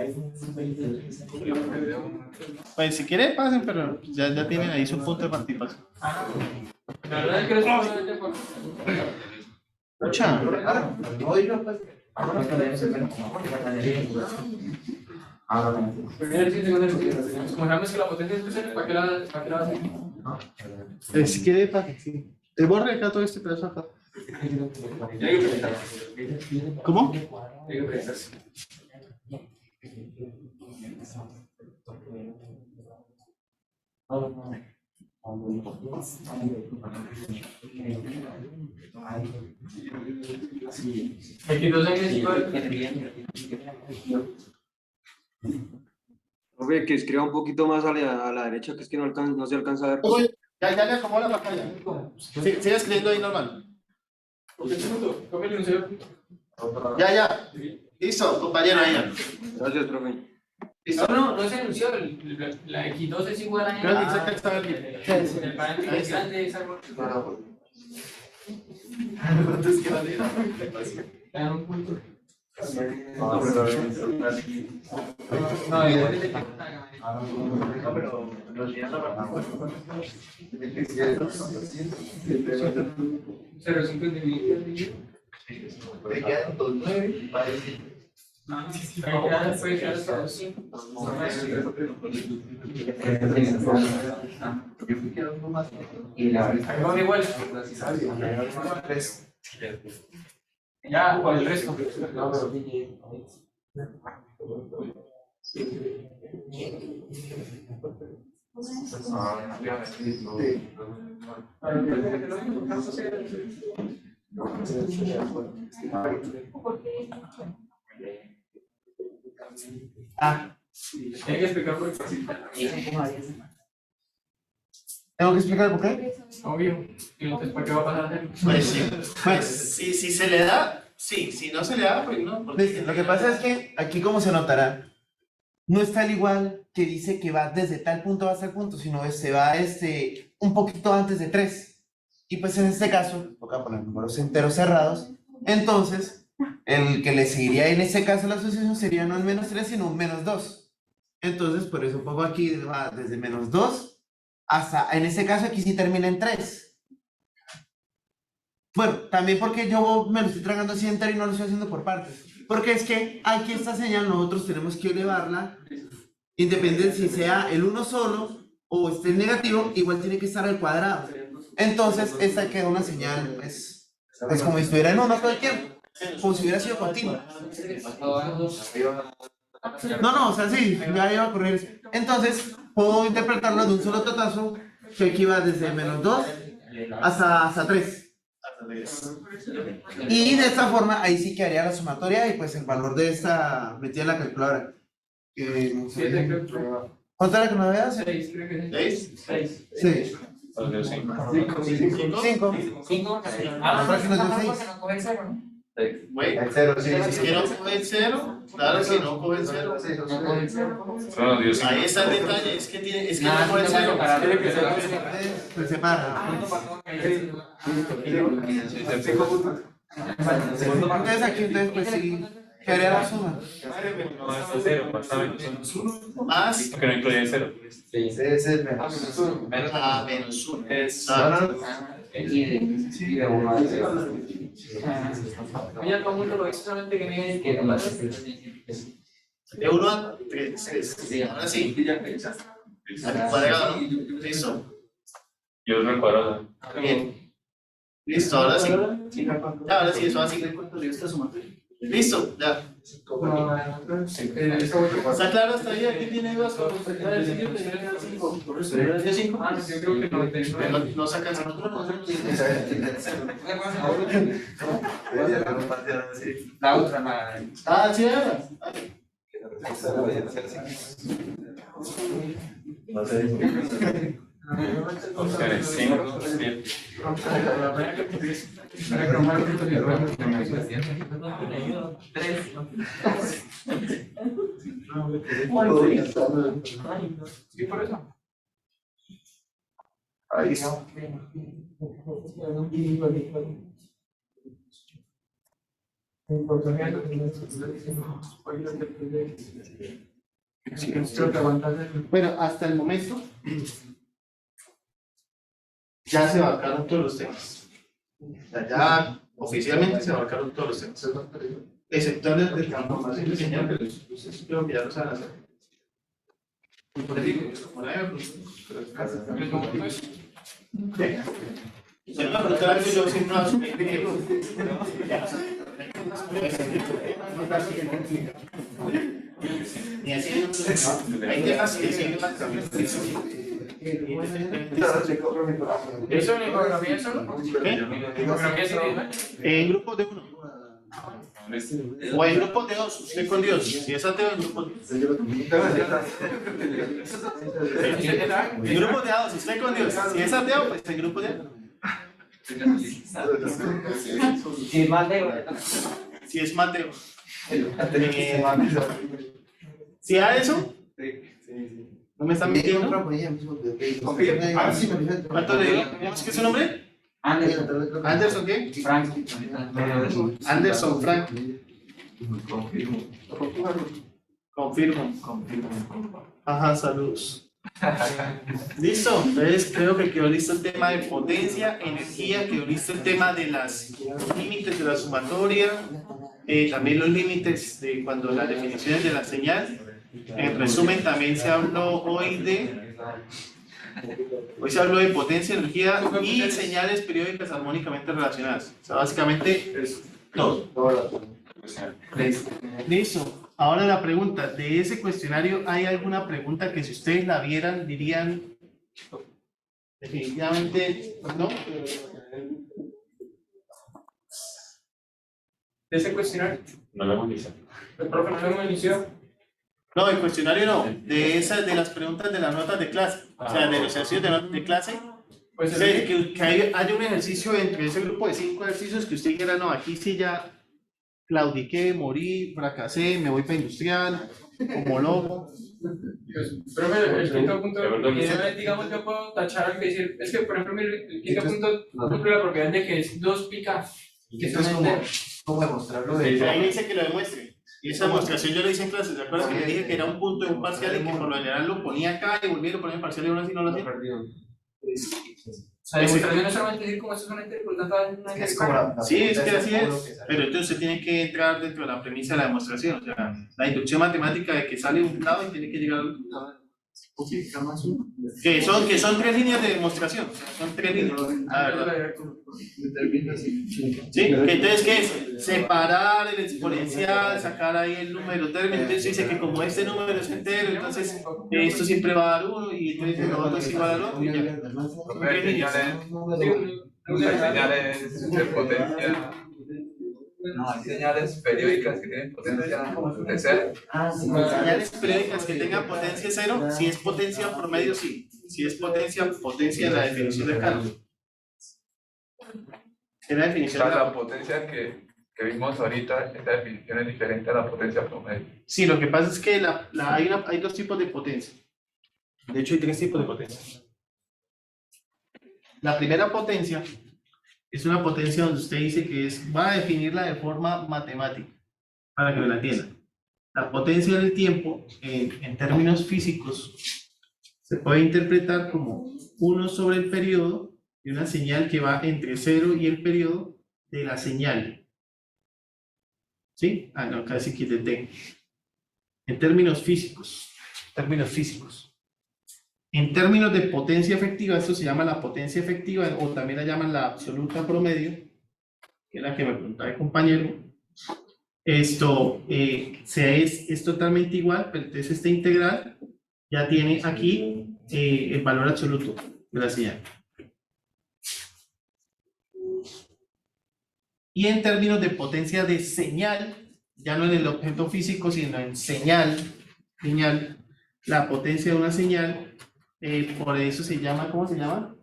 Pues si quiere pasen, pero ya tienen ahí su punto de participación. La verdad es que Escucha. como sabemos que la potencia es cero, ¿para qué la hacen? Si quiere pasen, sí. Te borre acá todo este pedazo acá. ¿Cómo? Aquí 2 años. Profe, que escriba un poquito más a la derecha, que es que no se alcanza a ver. Ya le acomodó la pantalla. Sigue escribiendo ahí normal. Ya. Listo, compañero, ahí. Gracias, profe. ¿Listo? No se anunció. La X2 es igual a Creo que dice que está aquí. el paréntesis es grande, es algo. Dan un punto. No, igual. Ya, por el resto. Hay que explicar por qué. ¿Tengo que explicar por qué? Obvio. Y entonces, ¿por qué va a pasar a hacer? Pues sí, si se le da, sí, si no se le da, pues no. Listo, lo que pasa es que aquí, como se notará, no está al igual que dice que va desde tal punto hasta el punto, sino que se va un poquito antes de 3. Y pues en este caso, toca poner números enteros cerrados. Entonces, el que le seguiría en este caso la asociación sería no el -3, sino un -2. Entonces, por eso pongo aquí, va desde -2 hasta, en este caso aquí sí termina en 3. Bueno, también porque yo me lo estoy tragando así entero y no lo estoy haciendo por partes. Porque es que aquí esta señal nosotros tenemos que elevarla, independiente si sea el 1 solo o esté el negativo, igual tiene que estar al cuadrado. Entonces, esta queda una señal, pues como si estuviera en 1 todo el tiempo, como si hubiera sido continua. No, o sea, sí, ya iba a correr eso. Entonces, puedo interpretarlo de un solo totazo, que aquí va desde -2 hasta 3. Y de esta forma, ahí sí quedaría la sumatoria y pues el valor de esta metida en la calculadora. Siete, creo que. ¿Cuánto era que no había? 6, creo que sí. ¿Seis? 6. Los de 5. 5. Ahora sí nos dio seis. No coge el cero, ¿no? Güey, El 0, sí, si quiero coger el 0, claro, si no coge el 0. No coge el cero. Ahí está el detalle, es que no coge el Nada, 0. Tiene que ser. Se separa. Entonces aquí, pues sí, quedaría la suma. Más Que no incluye el 0. Ese es el mejor. a menos 1. Y de 1 a 0. Oye, todo el mundo lo hizo solamente que me dice que no. De 1 a 3. Ahora sí. Al cuadrado, ¿no? Listo. Yo lo recuerdo. Bien. Listo, ahora sí. Ya, ahora sí, eso así. Listo, ya. ¿Está claro hasta ahí? Aquí tiene dudas con respecto al siguiente. ¿De 5? Ah, yo creo que 99. No sacan 5. La otra, la. Ah, sí, era. Opciones 5, 7. Sí, por eso. Ahí está. Bueno, hasta el momento ya se abarcaron todos los temas. Ya oficialmente se abarcaron todos los temas. Excepto el de transformación de señal, pero eso creo que ya lo saben hacer. Se me va a preguntar algo, yo siempre hago. Ni así, hay temas que siguen más. ¿Eso en ecografía solo? ¿Ecografía solo? En grupos de 1. O en grupos de 2, usted con Dios. Si es ateo, en grupos de 2. En grupos de 2, usted con Dios. Si es ateo, pues en grupos de 2. Y más de. Si es Mateo. Si a eso, ¿no me están mintiendo? ¿Cuánto le digo? ¿Cómo es que es su nombre? Anderson. ¿Anderson qué? Frank. Anderson Frank. Confirmo. Ajá, saludos. Listo, entonces creo que quedó listo el tema de potencia, energía, quedó listo el tema de los límites de la sumatoria, también los límites de cuando las definiciones de la señal. En resumen, también se habló hoy de potencia, energía y señales periódicas armónicamente relacionadas. O sea, básicamente es todo. Listo. Ahora la pregunta, de ese cuestionario, ¿hay alguna pregunta que si ustedes la vieran dirían definitivamente no? ¿De ese cuestionario? No lo hemos visto. ¿El profe no lo hemos iniciado? No, el cuestionario no, de las preguntas de las notas de clase, o sea, de los ejercicios de notas de clase. Pues O sea, que haya un ejercicio entre ese grupo de 5 ejercicios que usted dijera, no, aquí sí ya claudiqué, morí, fracasé, me voy para industrial, como loco. Profe, el quinto punto, digamos, yo puedo tachar algo y decir, es que, por ejemplo, el quinto punto cumple la propiedad de que es 2 pica, que son enteros. ¿Cómo demostrarlo? Ahí dice que lo demuestre. Y esa demostración yo la hice en clases, ¿de acuerdo? Que le dije que era un punto de un parcial y que por lo general lo ponía acá y volvía a poner el parcial y aún así no lo hacía. sea, demostración no es solamente decir como esto es una entero, por lo tanto hay una Es como la Sí, es que así seguro es, que sale. pero entonces usted tiene que entrar dentro de la premisa de la demostración, o sea, la inducción matemática de que sale un lado y tiene que llegar al otro lado. Que son 3 líneas de demostración, o sea, son 3 líneas, la verdad. Sí, que entonces, ¿qué es? Separar el exponencial, sacar ahí el número término, entonces dice que como este número es entero, entonces esto siempre va a dar 1 y entonces lo otro es igual al otro y ya. Profe, hay señales de potencia. No, hay señales periódicas que tienen potencia de cero. Señales periódicas que tengan potencia 0, si es potencia promedio, sí. Si es potencia en la definición de Carlos. En la O definición sea, de la potencia que vimos ahorita, esta definición es diferente a la potencia promedio. Sí, lo que pasa es que hay 2 tipos de potencia. De hecho, hay 3 tipos de potencia. La primera potencia es una potencia donde usted dice que va a definirla de forma matemática, para que me la entiendan. La potencia del tiempo, en términos físicos, se puede interpretar como 1 sobre el periodo de una señal que va entre 0 y el periodo de la señal. ¿Sí? No, casi que detengo. En términos físicos. En términos de potencia efectiva, esto se llama la potencia efectiva, o también la llaman la absoluta promedio, que es la que me preguntaba el compañero. Esto es totalmente igual, pero entonces esta integral ya tiene aquí el valor absoluto de la señal. Y en términos de potencia de señal, ya no en el objeto físico, sino en señal, la potencia de una señal, por eso se llama, ¿cómo se llama?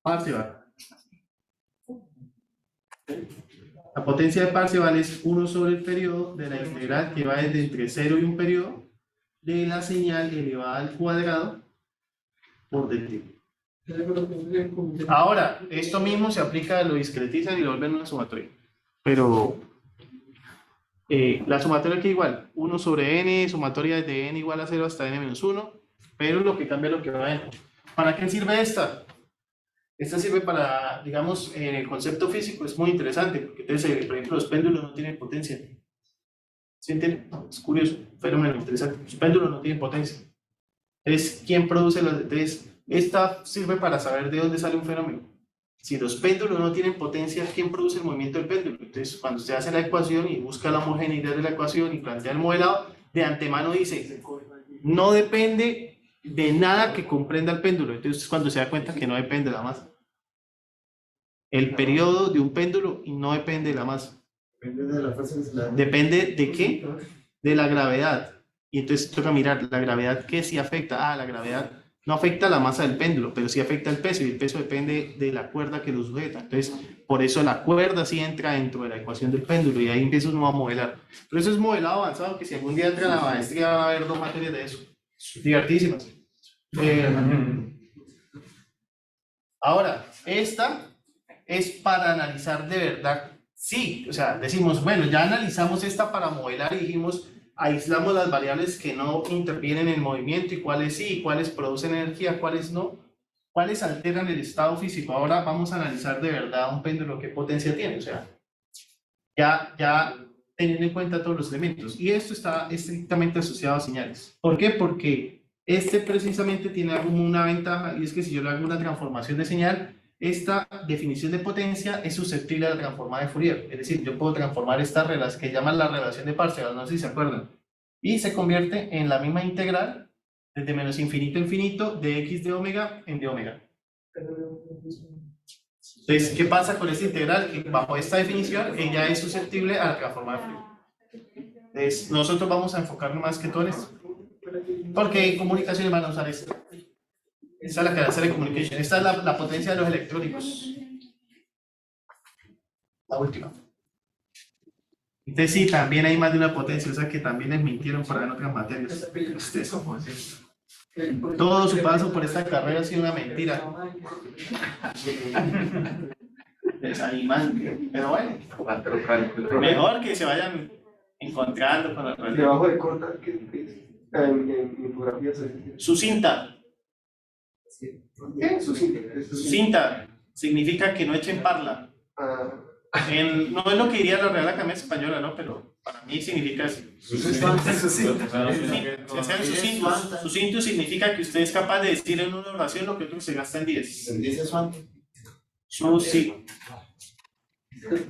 Parseval. La potencia de Parseval es 1 sobre el periodo de la integral que va desde entre 0 y un periodo de la señal elevada al cuadrado por dt. Ahora, esto mismo se aplica, lo discretizan y lo vuelven una sumatoria. Pero la sumatoria que igual, 1 sobre n, sumatoria desde n igual a 0 hasta n menos 1, pero lo que cambia es lo que va dentro. ¿Para qué sirve esta? Esta sirve para, digamos, en el concepto físico es muy interesante, porque entonces, por ejemplo, los péndulos no tienen potencia. ¿Sí entienden? Es curioso, un fenómeno interesante. Los péndulos no tienen potencia. Entonces, ¿quién produce los? Entonces, esta sirve para saber de dónde sale un fenómeno. Si los péndulos no tienen potencia, ¿quién produce el movimiento del péndulo? Entonces, cuando usted hace la ecuación y busca la homogeneidad de la ecuación y plantea el modelado, de antemano dice, no depende de nada que comprenda el péndulo. Entonces, cuando se da cuenta que no depende de la masa. El periodo de un péndulo no depende de la masa. Depende de la fuerza que se le da. ¿Depende de qué? De la gravedad. Y entonces toca mirar la gravedad que sí afecta. La gravedad no afecta la masa del péndulo, pero sí afecta el peso, y el peso depende de la cuerda que lo sujeta. Entonces, por eso la cuerda sí entra dentro de la ecuación del péndulo, y ahí empieza uno a modelar. Pero eso es modelado avanzado, que si algún día entra a la maestría va a haber 2 materias de eso. Divertísimas. Ahora, esta es para analizar de verdad. Sí, o sea, decimos, bueno, ya analizamos esta para modelar y dijimos, aislamos las variables que no intervienen en el movimiento y cuáles sí, cuáles producen energía, cuáles no, cuáles alteran el estado físico. Ahora vamos a analizar de verdad un péndulo, qué potencia tiene, o sea, ya teniendo en cuenta todos los elementos. Y esto está estrictamente asociado a señales. ¿Por qué? Porque este precisamente tiene una ventaja, y es que si yo le hago una transformación de señal, esta definición de potencia es susceptible a la transformada de Fourier. Es decir, yo puedo transformar esta relación que llaman la relación de Parseval, no sé si se acuerdan, y se convierte en la misma integral desde menos infinito a infinito de x de omega en de omega. Entonces, ¿qué pasa con esta integral? Que bajo esta definición ella es susceptible a la transformada de Fourier. Entonces, nosotros vamos a enfocarnos más que todo en esto, porque en comunicaciones van a usar esto. Esta es la cadena de comunicación. Esta es la potencia de los electrónicos. La última. Entonces sí, también hay más de una potencia, o sea que también les mintieron para en otras materias. Todo su paso por esta carrera ha sido una mentira. Desanimante. Pero bueno, mejor que se vayan encontrando con la realidad. Debajo de corta, que en infografía se dice. Sucinta. ¿Qué? Sucinta significa que no echen parla. No es lo que diría la Real Academia Española, ¿no? Pero para mí significa eso. Sucinto significa que usted es capaz de decir en una oración lo que otro se gasta en 10. ¿El 10 es cuánto? Sí.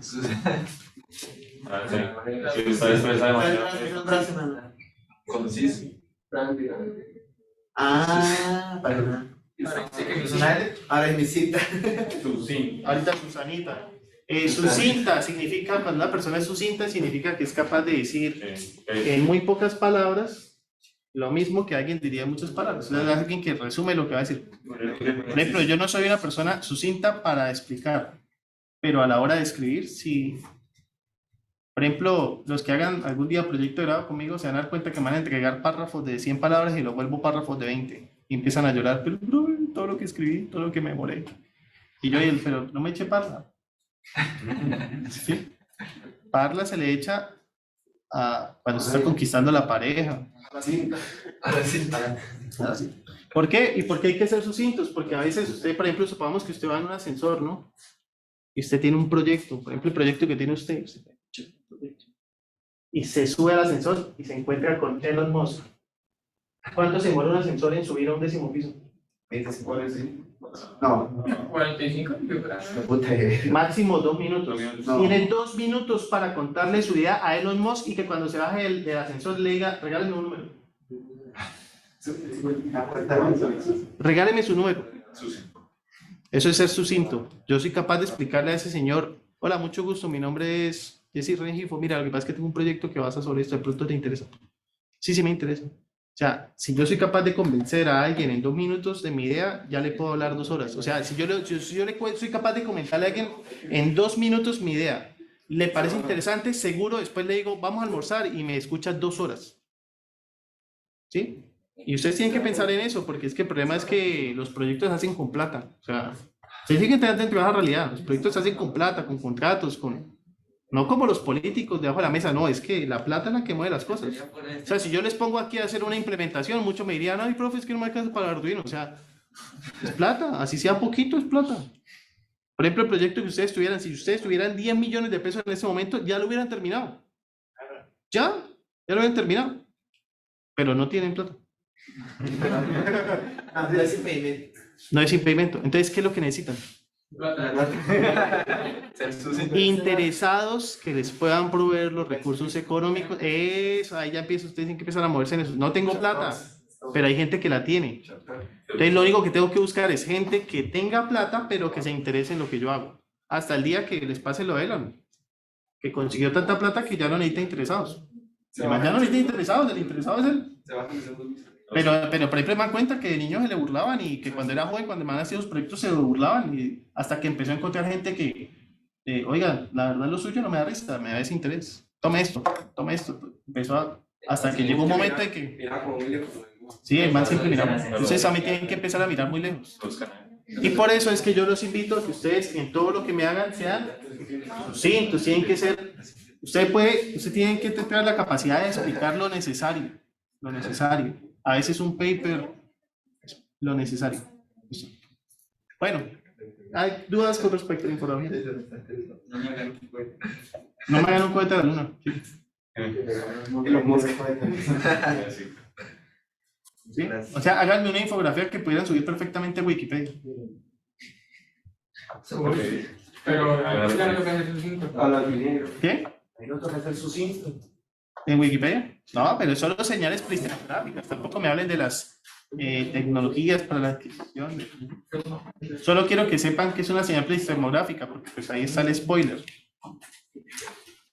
Si usted expresa demasiado. Conciso. Ah, perdón. Ahora es mi cita. Ahorita Susanita. Sucinta significa, cuando una persona es sucinta, significa que es capaz de decir en muy pocas palabras lo mismo que alguien diría en muchas palabras. Es alguien que resume lo que va a decir. Por ejemplo, yo no soy una persona sucinta para explicar, pero a la hora de escribir, sí. Por ejemplo, los que hagan algún día proyecto de grado conmigo se van a dar cuenta que me van a entregar párrafos de 100 palabras y los vuelvo párrafos de 20. Y empiezan a llorar, pero todo lo que escribí, todo lo que me demoré. Y yo, pero no me eche parla. ¿Sí? Parla se le echa a cuando se está conquistando la pareja. Ahora sí. ¿Por qué? ¿Y por qué hay que ser sucintos? Porque a veces usted, por ejemplo, supongamos que usted va en un ascensor, ¿no? Y usted tiene un proyecto, por ejemplo, el proyecto que tiene usted y se sube al ascensor y se encuentra con Elon Musk. ¿Cuánto se demora un ascensor en subir a un 10º piso? 25. No. 45. Máximo 2 minutos. No. Tiene 2 minutos para contarle su idea a Elon Musk y que cuando se baje del ascensor le diga, regáleme un número. Regáleme su número. Eso es ser sucinto. Yo soy capaz de explicarle a ese señor, hola, mucho gusto, mi nombre es Jesse Rengifo, mira, lo que pasa es que tengo un proyecto que basa sobre esto, de pronto te interesa. Sí, me interesa. O sea, si yo soy capaz de convencer a alguien en 2 minutos de mi idea, ya le puedo hablar 2 horas. O sea, si yo soy capaz de comentarle a alguien en 2 minutos mi idea, le parece interesante, seguro después le digo, vamos a almorzar y me escucha 2 horas. ¿Sí? Y ustedes tienen que pensar en eso, porque es que el problema es que los proyectos se hacen con plata. O sea, ustedes tienen que tener dentro de la realidad. Los proyectos se hacen con plata, con contratos, no como los políticos debajo de la mesa, no, es que la plata es la que mueve las cosas. O sea, si yo les pongo aquí a hacer una implementación, muchos me dirían, ay, profe, es que no me alcanza para el Arduino. O sea, es plata, así sea poquito, es plata. Por ejemplo, el proyecto que ustedes tuvieran, si ustedes tuvieran 10 millones de pesos en ese momento, ya lo hubieran terminado. Ya lo hubieran terminado. Pero no tienen plata. No es impedimento. Entonces, ¿qué es lo que necesitan? Interesados que les puedan proveer los recursos económicos. Eso, ahí ya ustedes tienen que empezar a moverse en eso. No tengo plata, pero hay gente que la tiene. Entonces, lo único que tengo que buscar es gente que tenga plata, pero que se interese en lo que yo hago. Hasta el día que les pase lo de Elon, que consiguió tanta plata que ya no necesita interesados. Ya no necesita interesados, el interesado es él. Pero por ahí me dan cuenta que de niños se le burlaban y que cuando era joven, cuando me han nacido los proyectos se le burlaban y hasta que empezó a encontrar gente que, oiga, la verdad lo suyo no me da risa, me da desinterés. Tome esto. Hasta que llegó un momento en que... Sí, el man siempre miramos. Entonces a mí tienen que empezar a mirar muy lejos. Y por eso es que yo los invito a que ustedes en todo lo que me hagan sean sucintos, tienen que ser... Usted tiene que tener la capacidad de explicar lo necesario. A veces un paper, lo necesario. Bueno, ¿hay dudas con respecto a la información? No me hagan un cohete de la luna. ¿Sí? O sea, háganme una infografía que pudieran subir perfectamente a Wikipedia. Pero ya no toca hacer sucinto. ¿Qué? Ahí no toca hacer sucinto. ¿En Wikipedia? No, pero solo señales prehistorográficas. Tampoco me hablen de las tecnologías para la adquisición. Solo quiero que sepan que es una señal prehistorográfica, porque pues ahí está el spoiler.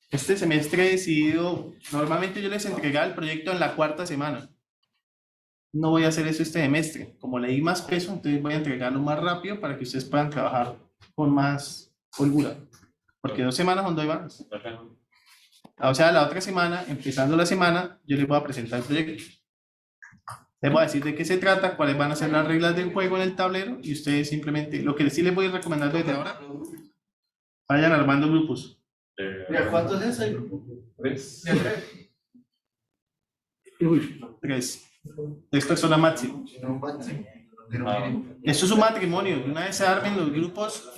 Este semestre he decidido, normalmente yo les entregaba el proyecto en la 4ª semana. No voy a hacer eso este semestre. Como le di más peso, entonces voy a entregarlo más rápido para que ustedes puedan trabajar con más holgura. Porque 2 semanas son 2 semanas. O sea, la otra semana, empezando la semana, yo les voy a presentar el proyecto. Les voy a decir de qué se trata, cuáles van a ser las reglas del juego en el tablero y ustedes simplemente, lo que sí les voy a recomendar desde ahora, vayan armando grupos. ¿Cuántos es el grupo? 3. 3. 3 personas máximo. Eso es un matrimonio. Una vez se armen los grupos.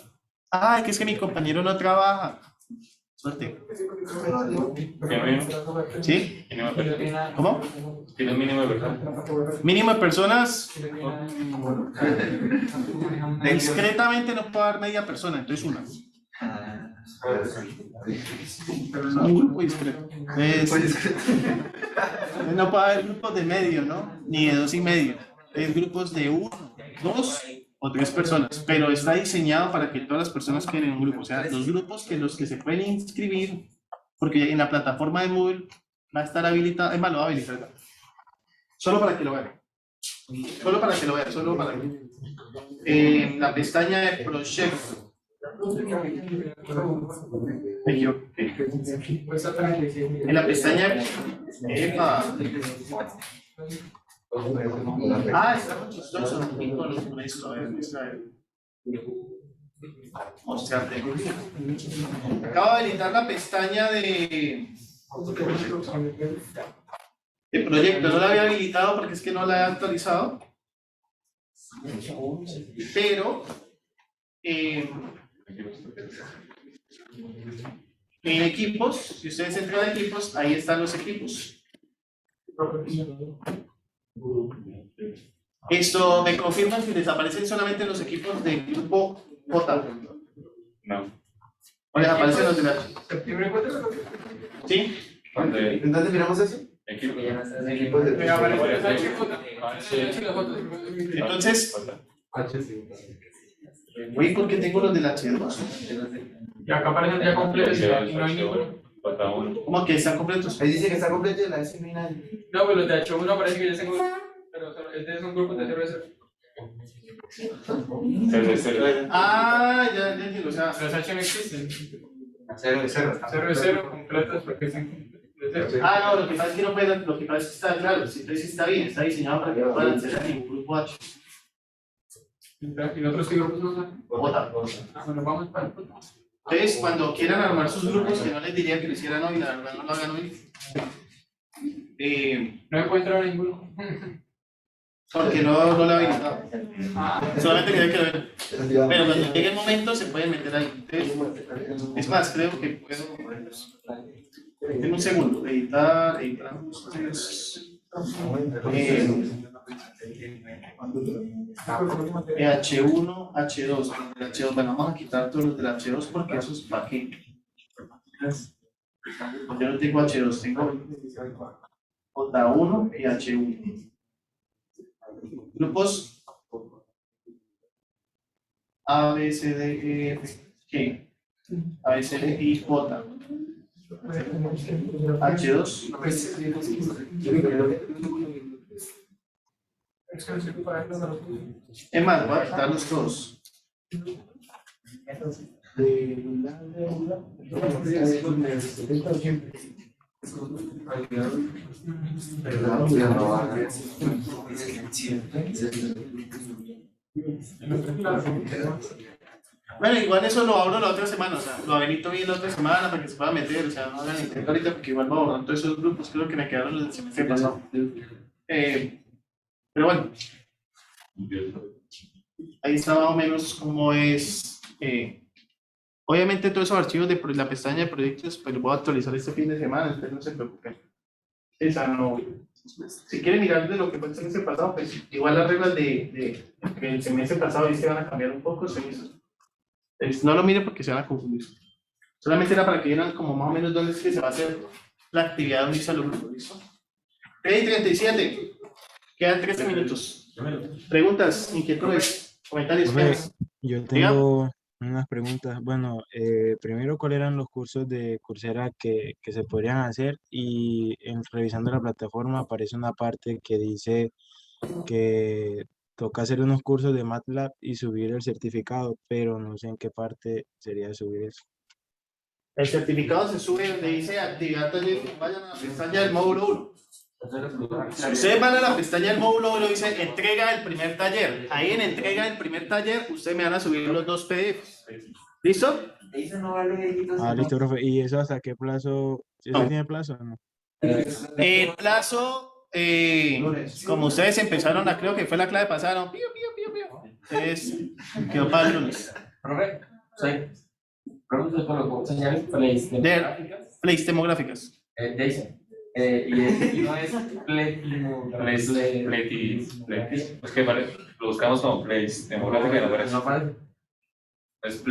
Ay, que es que mi compañero no trabaja. Suerte. ¿Sí? ¿Cómo? Tiene un mínimo de personas. Mínimo de personas. Discretamente no puedo dar media persona, entonces una. Un grupo discreto. No puede haber grupos de medio, ¿no? Ni de 2,5. Es grupos de 1, 2 o 3 personas, pero está diseñado para que todas las personas queden en un grupo. O sea, los grupos que los que se pueden inscribir, porque en la plataforma de Moodle va a estar habilitado, es más, lo va a habilitar. Solo para que lo vean. Solo para que lo vean, solo para que. En la pestaña de proyecto. Me equivoqué. En la pestaña. Epa. Está muy chistoso. Con esto, a ver, mostrarte. Acabo de habilitar la pestaña de proyecto. No la había habilitado porque es que no la he actualizado. Pero en equipos, si ustedes entran a equipos, ahí están los equipos. Esto me confirman si les aparecen solamente los equipos del grupo J. No. ¿O les aparecen los de la? ¿Septiembre 4? ¿Sí? ¿En dónde miramos eso? Equipo. Me aparece el Entonces, uy, ¿por qué tengo los del H2? Y acá aparecen ya completos y no hay ninguno. Falta uno. ¿Cómo que están completos? Ahí dice que está completo y la S no hay nadie. No, pues los de H1 aparece que ya tengo. Pero este es un grupo de 0 de 0. Ya entiendo, o sea, Los H no existen. 0 de 0. 0 de 0 completos porque están de 0. no, lo que pasa es que no pueden, lo que pasa es que está claro, entonces está bien, está diseñado para que no puedan acceder a ningún grupo H. ¿Y nosotros qué grupos usan? J. Bueno, vamos para el Entonces, cuando quieran armar sus grupos, que no les diría que lo hicieran hoy, la verdad no lo hagan hoy. No encuentro ninguno. Porque no lo he habilitado. Solamente quería que lo vean. Pero cuando llegue el momento se pueden meter ahí. Entonces, es más, creo que puedo. En un segundo. Editar. H1, H2. H2. Bueno, vamos a quitar todos los del H2 porque eso es para qué. Yo no tengo H2, tengo J1 y H1. Grupos A, B, C, D, E, F, G. A, B, C, D, I, J. H2. Es más, voy a quitarlos todos. Bueno, igual eso lo abro la otra semana, o sea, lo habilito bien la otra semana para que se pueda meter, o sea, no hagan intento ahorita porque igual voy a borrar todos esos grupos, creo que me quedaron el semestre pasado. Pero bueno, ahí está más o menos cómo es. Obviamente todos esos archivos de la pestaña de proyectos, pues los voy a actualizar este fin de semana, entonces no se preocupen. Esa no. Si quieren mirar de lo que fue el semestre pasado, pues igual las reglas de que el semestre pasado y se van a cambiar un poco, no lo miren porque se van a confundir. Solamente era para que vieran como más o menos dónde es que se va a hacer la actividad donde está el grupo, ¿listo? 3:37, quedan 13 minutos. Preguntas, inquietudes, comentarios. Yo tengo unas preguntas. Bueno, primero, ¿cuáles eran los cursos de Coursera que se podrían hacer? Y revisando la plataforma aparece una parte que dice que toca hacer unos cursos de MATLAB y subir el certificado, pero no sé en qué parte sería subir eso. El certificado se sube donde dice actividad taller, vayan a la pestaña del módulo 1. Si ustedes van a la pestaña del módulo 1, dice entrega del primer taller. Ahí en entrega del primer taller, ustedes me van a subir los 2 PDFs. ¿Listo? Listo, profe. ¿Y eso hasta qué plazo? ¿Eso No. tiene plazo o no? El plazo, como ustedes empezaron, creo que fue la clave pasada, ¿no? Pío, pío, pío. Entonces, quedó para el lunes. Profe, profe, se colocó señales plays demográficas. Plays demográficas. Jason. Y no es Pletis. Es que lo buscamos como place demográfica y no aparece. No aparece. Es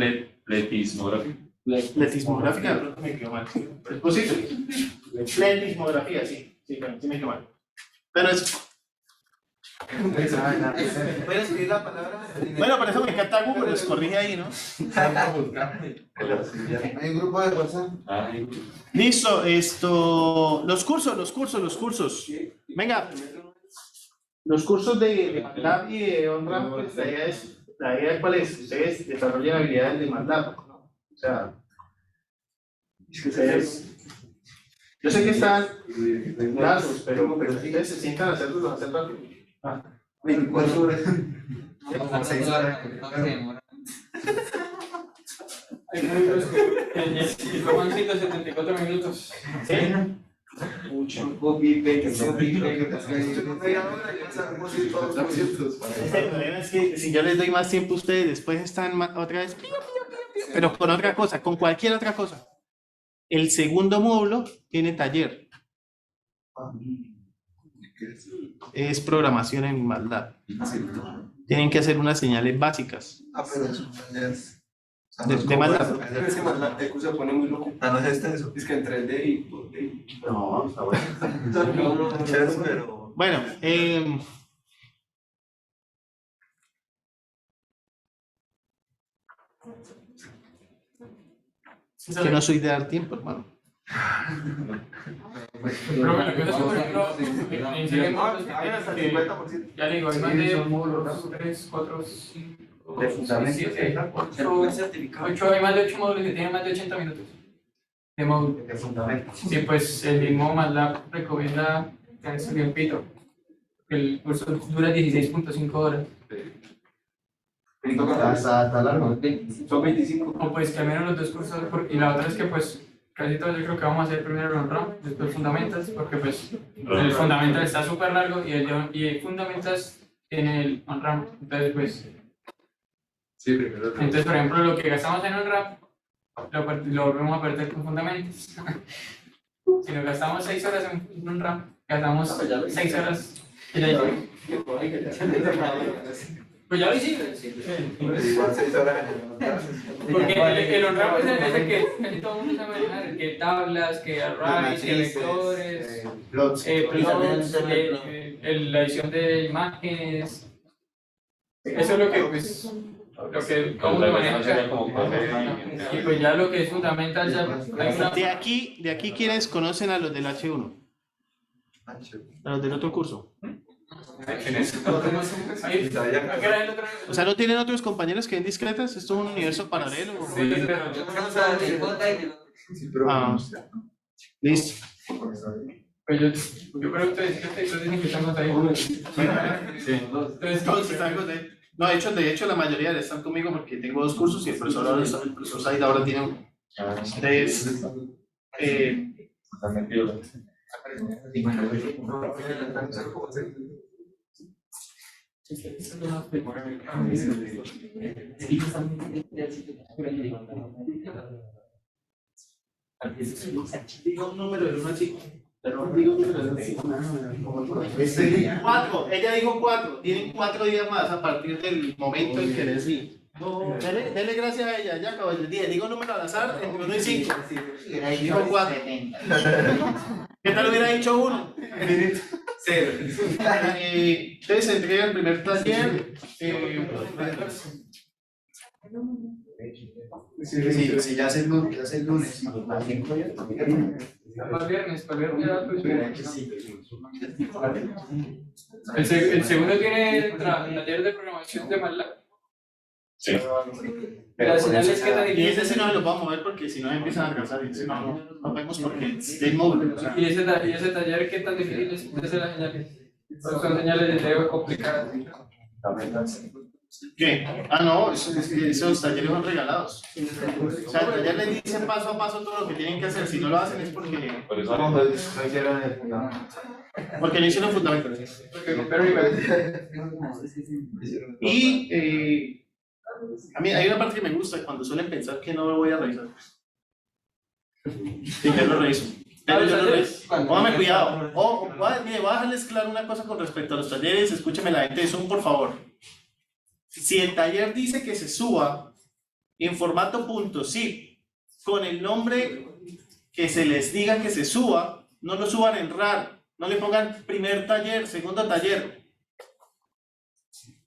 pletismográfica. Pletismográfica, de pronto me quedó mal. Es posible. Pletismografía, sí. Sí, claro, sí me quedó mal. Pero es. Voy a escribir la palabra. Bueno, por eso me encanta Google, les corrige ahí, ¿no? Hay un grupo de WhatsApp. Listo, los cursos. Venga, los cursos de MATLAB y de OnRamp, pues la idea es cuál es, ustedes desarrollan habilidades de MATLAB, ¿no? O sea, ustedes, yo sé que están largos, pero ustedes se sientan a hacerlos, a hacer rápido. 24 horas. Como 6 horas. No se demora. Hay libros que toman 174 minutos. ¿Sí? El problema es que si yo les doy más tiempo, ustedes después están otra vez, pero con otra cosa, con cualquier otra cosa. El segundo módulo tiene taller. Es programación en MATLAB. Tienen que hacer unas señales básicas. Pero eso ya es. De MATLAB. Pero es que MATLAB se pone muy loco. No es extenso. Es que en 3D y 2D. No, está bueno. Pero. Bueno, que no soy de dar tiempo, hermano. Pero bueno, que eso, por ejemplo, en serio, ya le digo, hay más de 3, 4, 5, 6, 7, 8, hay más de 8 módulos que tienen más de 80 minutos de módulo. Sí, pues el mismo MATLAB recomienda tener su tiempito. El curso dura 16.5 horas. Está largo. Son 25. O pues que al menos los dos cursos, y la otra es que pues casi todos yo creo que vamos a hacer primero el OnRamp, después Fundamentals, porque pues el Fundamentals está súper largo y el Fundamentals tiene el OnRamp, entonces pues. Sí, primero. Entonces, por ejemplo, lo que gastamos en OnRamp lo volvemos a perder con Fundamentals. Si nos gastamos 6 horas en OnRamp, gastamos 6 horas y ya hicimos. Pues ya lo hicimos. Igual 6 horas. Porque el OnRamp es el que todo el mundo sabe manejar, que tablas, que arrays, que vectores, plots, la edición de imágenes. Eso es lo que pues todo el mundo maneja. Y pues ya lo que es fundamental ya hay una. De aquí quienes conocen a los del H1, a los del otro curso. O sea, ¿no tienen otros compañeros que ven discretas? ¿Esto es un universo paralelo? Sí, pero Ah, listo. pues yo pregunto discreta y todos dicen que estamos ahí. Todos están con él. No, de hecho la mayoría están conmigo porque tengo 2 cursos y el profesor Said ahora tiene uno. Entonces, digo un número del 1 al 5. Digo un número del 5. 4, ella dijo 4. Tienen 4 días más a partir del momento en que les di. Dele gracias a ella, ya acabó el día. Digo un número al azar entre 1 y 5. Dijo 4. ¿Qué tal hubiera dicho 1? 0. Entonces se entrega el primer taller. Si ya es el lunes. Para el viernes ya pues. El segundo tiene taller de programación de MATLAB. Sí. Las señales que tan Y ese sí no me lo puedo mover porque si no empiezan a alcanzar. Y si no vemos porque es móvil. O sea. Y ese taller qué tan difícil es hacer las señales. Son señales de dedo complicadas. ¿Qué? Ah, no, esos talleres son regalados. O sea, el taller les dice paso a paso todo lo que tienen que hacer. Si no lo hacen es porque Por eso No hicieron el fundamento. no hicieron fundamentos. Porque rompieron igual. Y A mí hay una parte que me gusta cuando suelen pensar que no lo voy a revisar. Sí, yo lo reviso. Pero yo lo reviso. Póngame cuidado. Mire, voy a dejarles claro una cosa con respecto a los talleres. Escúcheme la gente de Zoom, por favor. Si el taller dice que se suba en formato .zip con el nombre que se les diga que se suba, no lo suban en RAR. No le pongan primer taller, segundo taller.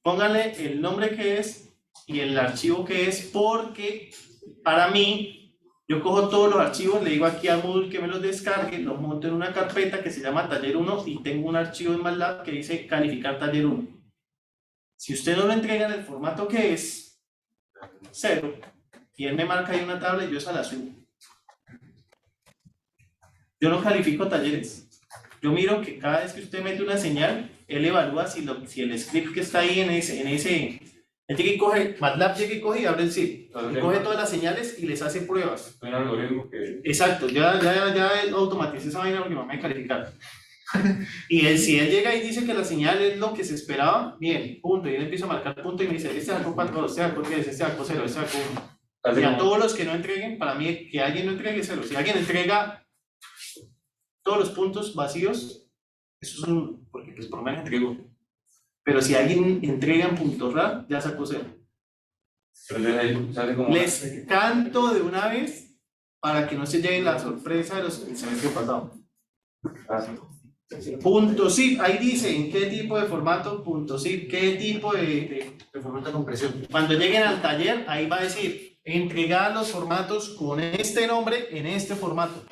Pónganle el nombre que es y el archivo que es, porque para mí, yo cojo todos los archivos, le digo aquí a Moodle que me los descargue, los monto en una carpeta que se llama taller 1 y tengo un archivo en MATLAB que dice calificar taller 1. Si usted no lo entrega en el formato que es 0 y él me marca ahí una tabla y yo esa la subo. Yo no califico talleres. Yo miro que cada vez que usted mete una señal, él evalúa si el script que está ahí en ese él llega y coge, MATLAB llega y coge y abre el zip, y coge todas las señales y les hace pruebas. Un algoritmo que... Exacto, ya automaticé esa vaina porque me va a calificar. Y si él llega y dice que la señal es lo que se esperaba, bien, punto, y él empieza a marcar punto y me dice, este sacó 4, este sacó 3, este sacó 0, este sacó 1. Y a todos los que no entreguen, para mí, que alguien no entregue 0. Si alguien entrega todos los puntos vacíos, eso es un, porque pues por lo menos entregó. Pero si alguien entrega en punto RAR, ya sacó 0. Les canto de una vez para que no se lleven la sorpresa de los semestres pasados. Punto zip, ahí dice en qué tipo de formato punto zip, qué tipo de formato de compresión. Cuando lleguen al taller, ahí va a decir entregar los formatos con este nombre en este formato.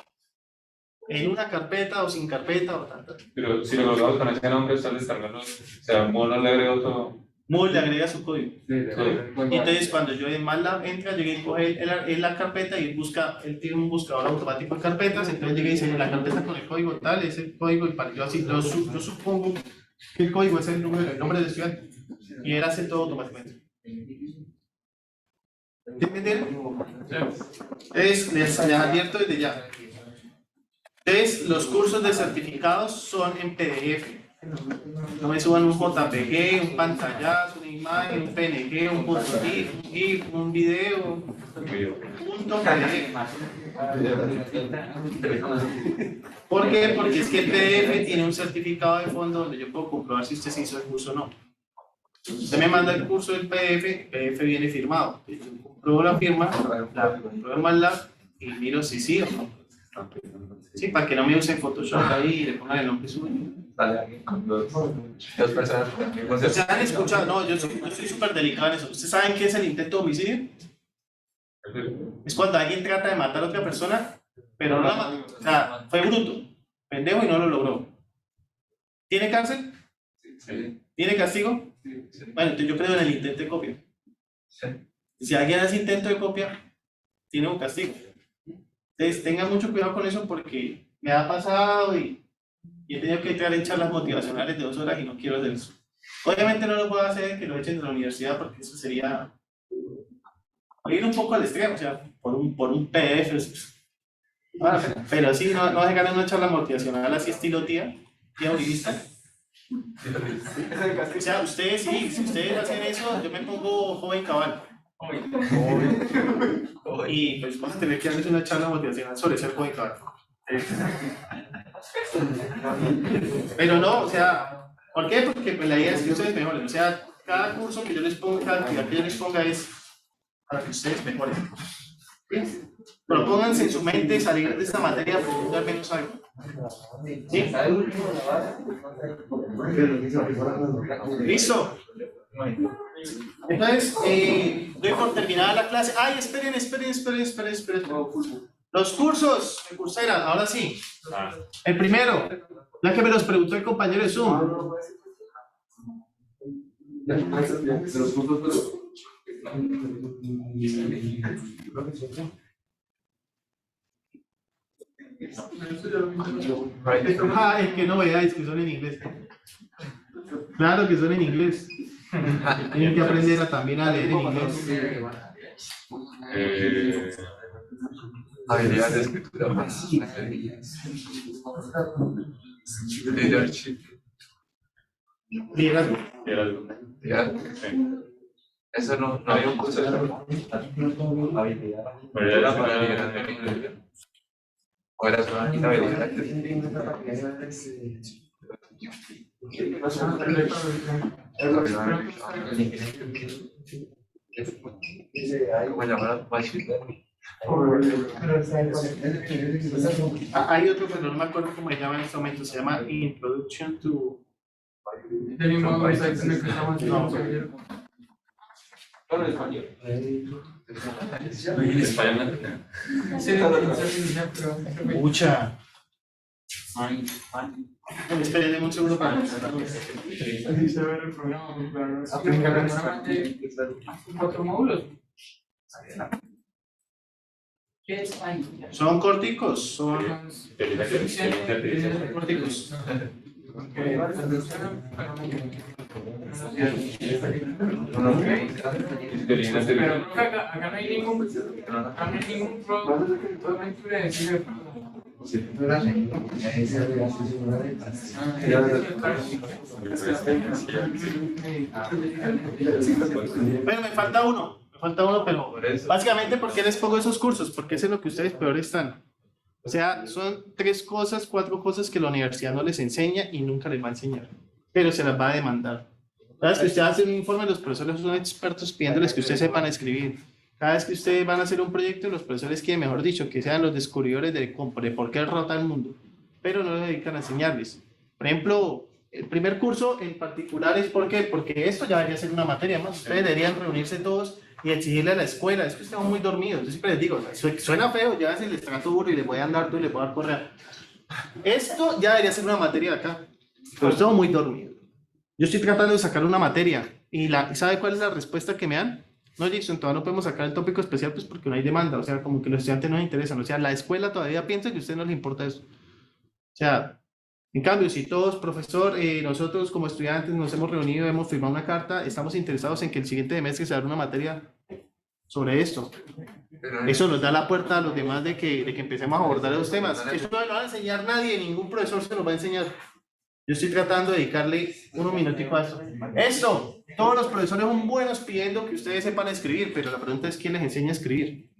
En una carpeta o sin carpeta o tal. Pero si lo colocamos con ese nombre, estás descargando, o sea, Moodle le agrega otro... Moodle le agrega su código. Entonces, cuando yo en MATLAB entra, llega y coge la carpeta y busca, él tiene un buscador automático de carpetas, entonces llega y dice, en la carpeta con el código tal, es el código, y para yo así, yo supongo que el código es el nombre del estudiante, y él hace todo automáticamente. ¿Entienden? Entonces, les advierto desde ya. Entonces, los cursos de certificados son en PDF. No me suban un JPG, un pantallazo, una imagen, un PNG, un GIF, un video, un PDF. ¿Por qué? Porque es que el PDF tiene un certificado de fondo donde yo puedo comprobar si usted se hizo el curso o no. Usted me manda el curso del PDF, el PDF viene firmado. Yo compruebo la firma, la compruebo en MATLAB y miro si sí o no. Sí, para que no me usen Photoshop ahí y le pongan el nombre suyo. Sale alguien con dos personas. ¿Ustedes han escuchado? No, yo soy súper delicado en eso. ¿Ustedes saben qué es el intento de homicidio? Es cuando alguien trata de matar a otra persona, pero no la mató. O sea, fue bruto, pendejo y no lo logró. ¿Tiene cárcel? Sí. ¿Tiene castigo? Sí. Bueno, entonces yo creo en el intento de copia. Sí. Si alguien hace intento de copia, tiene un castigo. Entonces tengan mucho cuidado con eso porque me ha pasado y he tenido que entrar en charlas motivacionales de 2 horas y no quiero hacer eso. Obviamente no lo puedo hacer que lo echen de la universidad porque eso sería ir un poco al extremo, o sea, por un PDF. Pero sí, no se ganan una charla motivacional así estilo tía uribista. O sea, ustedes sí, si ustedes hacen eso, yo me pongo joven cabal. Y pues vamos a tener que darles una charla motivacional sobre ser joven cabal. Pero no, o sea, ¿por qué? Porque pues, la idea es que ustedes mejoren. O sea, cada curso que yo les ponga, cada actividad que yo les ponga es para que ustedes mejoren. ¿Sí? Propónganse en su mente salir de esta materia porque al menos algo. ¿Sí? ¿Listo? Entonces, doy por terminada la clase. ¡Ay, esperen! Los cursos de Coursera, ahora sí. El primero, ya que me los preguntó el compañero de Zoom. Es que no veáis que son en inglés. Claro que son en inglés. Tienen que aprender también a leer en inglés. Habilidades de escritura más. Leadership. Liderazgo. Liderazgo. Eso no había un curso de eso. Pero era para O era solamente habilidad. ¿Cómo llamar? Hay otro, pero no me acuerdo cómo se llama en este momento, se llama Introduction to... El mismo website en el que estamos No. Todo en español. en español. Sí, pero... Mucha. Esperen un segundo para... Así se ve el programa, muy claro. Aplicar solamente 4 módulos. ¿Qué es Python? Son corticos, son... Corticos. Pero acá no hay ningún proyecto de decir. Bueno, me falta uno, pero básicamente ¿por qué les pongo esos cursos? Porque eso es lo que ustedes peor están. O sea, son 3 cosas, 4 cosas que la universidad no les enseña y nunca les va a enseñar, pero se las va a demandar. Cada vez que ustedes hacen un informe, los profesores son expertos pidiéndoles que ustedes sepan escribir. Cada vez que ustedes van a hacer un proyecto, los profesores quieren, mejor dicho, que sean los descubridores de por qué rota el mundo, pero no les dedican a enseñarles. Por ejemplo, el primer curso en particular es ¿por qué? Porque esto ya debería ser una materia más. Ustedes deberían reunirse todos y exigirle a la escuela. Es que estamos muy dormidos. Yo siempre les digo, suena feo, ya si les trato duro y les voy a andar duro y les voy a dar correa. Esto ya debería ser una materia de acá, pero estamos muy dormidos. Yo estoy tratando de sacar una materia y ¿sabe cuál es la respuesta que me dan? No, Jason, todavía no podemos sacar el tópico especial pues porque no hay demanda, o sea, como que los estudiantes no les interesan, o sea, la escuela todavía piensa que a usted no les importa eso. O sea, en cambio, si todos, profesor, nosotros como estudiantes nos hemos reunido, hemos firmado una carta, estamos interesados en que el siguiente semestre se abra una materia sobre esto. Eso nos da la puerta a los demás de que empecemos a abordar los temas. Esto no lo va a enseñar nadie, ningún profesor se lo va a enseñar. Yo estoy tratando de dedicarle unos minuticos a esto. Esto, todos los profesores son buenos pidiendo que ustedes sepan escribir, pero la pregunta es ¿quién les enseña a escribir?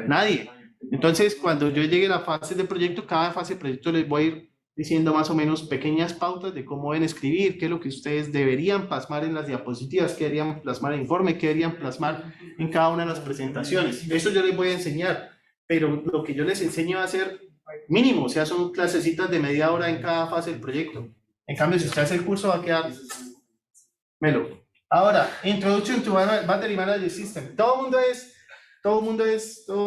Nadie. Entonces, cuando yo llegue a la fase de proyecto, cada fase de proyecto les voy a ir diciendo más o menos pequeñas pautas de cómo deben escribir, qué es lo que ustedes deberían plasmar en las diapositivas, qué deberían plasmar en el informe, qué deberían plasmar en cada una de las presentaciones. Eso yo les voy a enseñar, pero lo que yo les enseño va a ser mínimo, o sea, son clasecitas de media hora en cada fase del proyecto. En cambio, si usted hace el curso, va a quedar melo. Ahora, Introduction to Battery Management System. Todo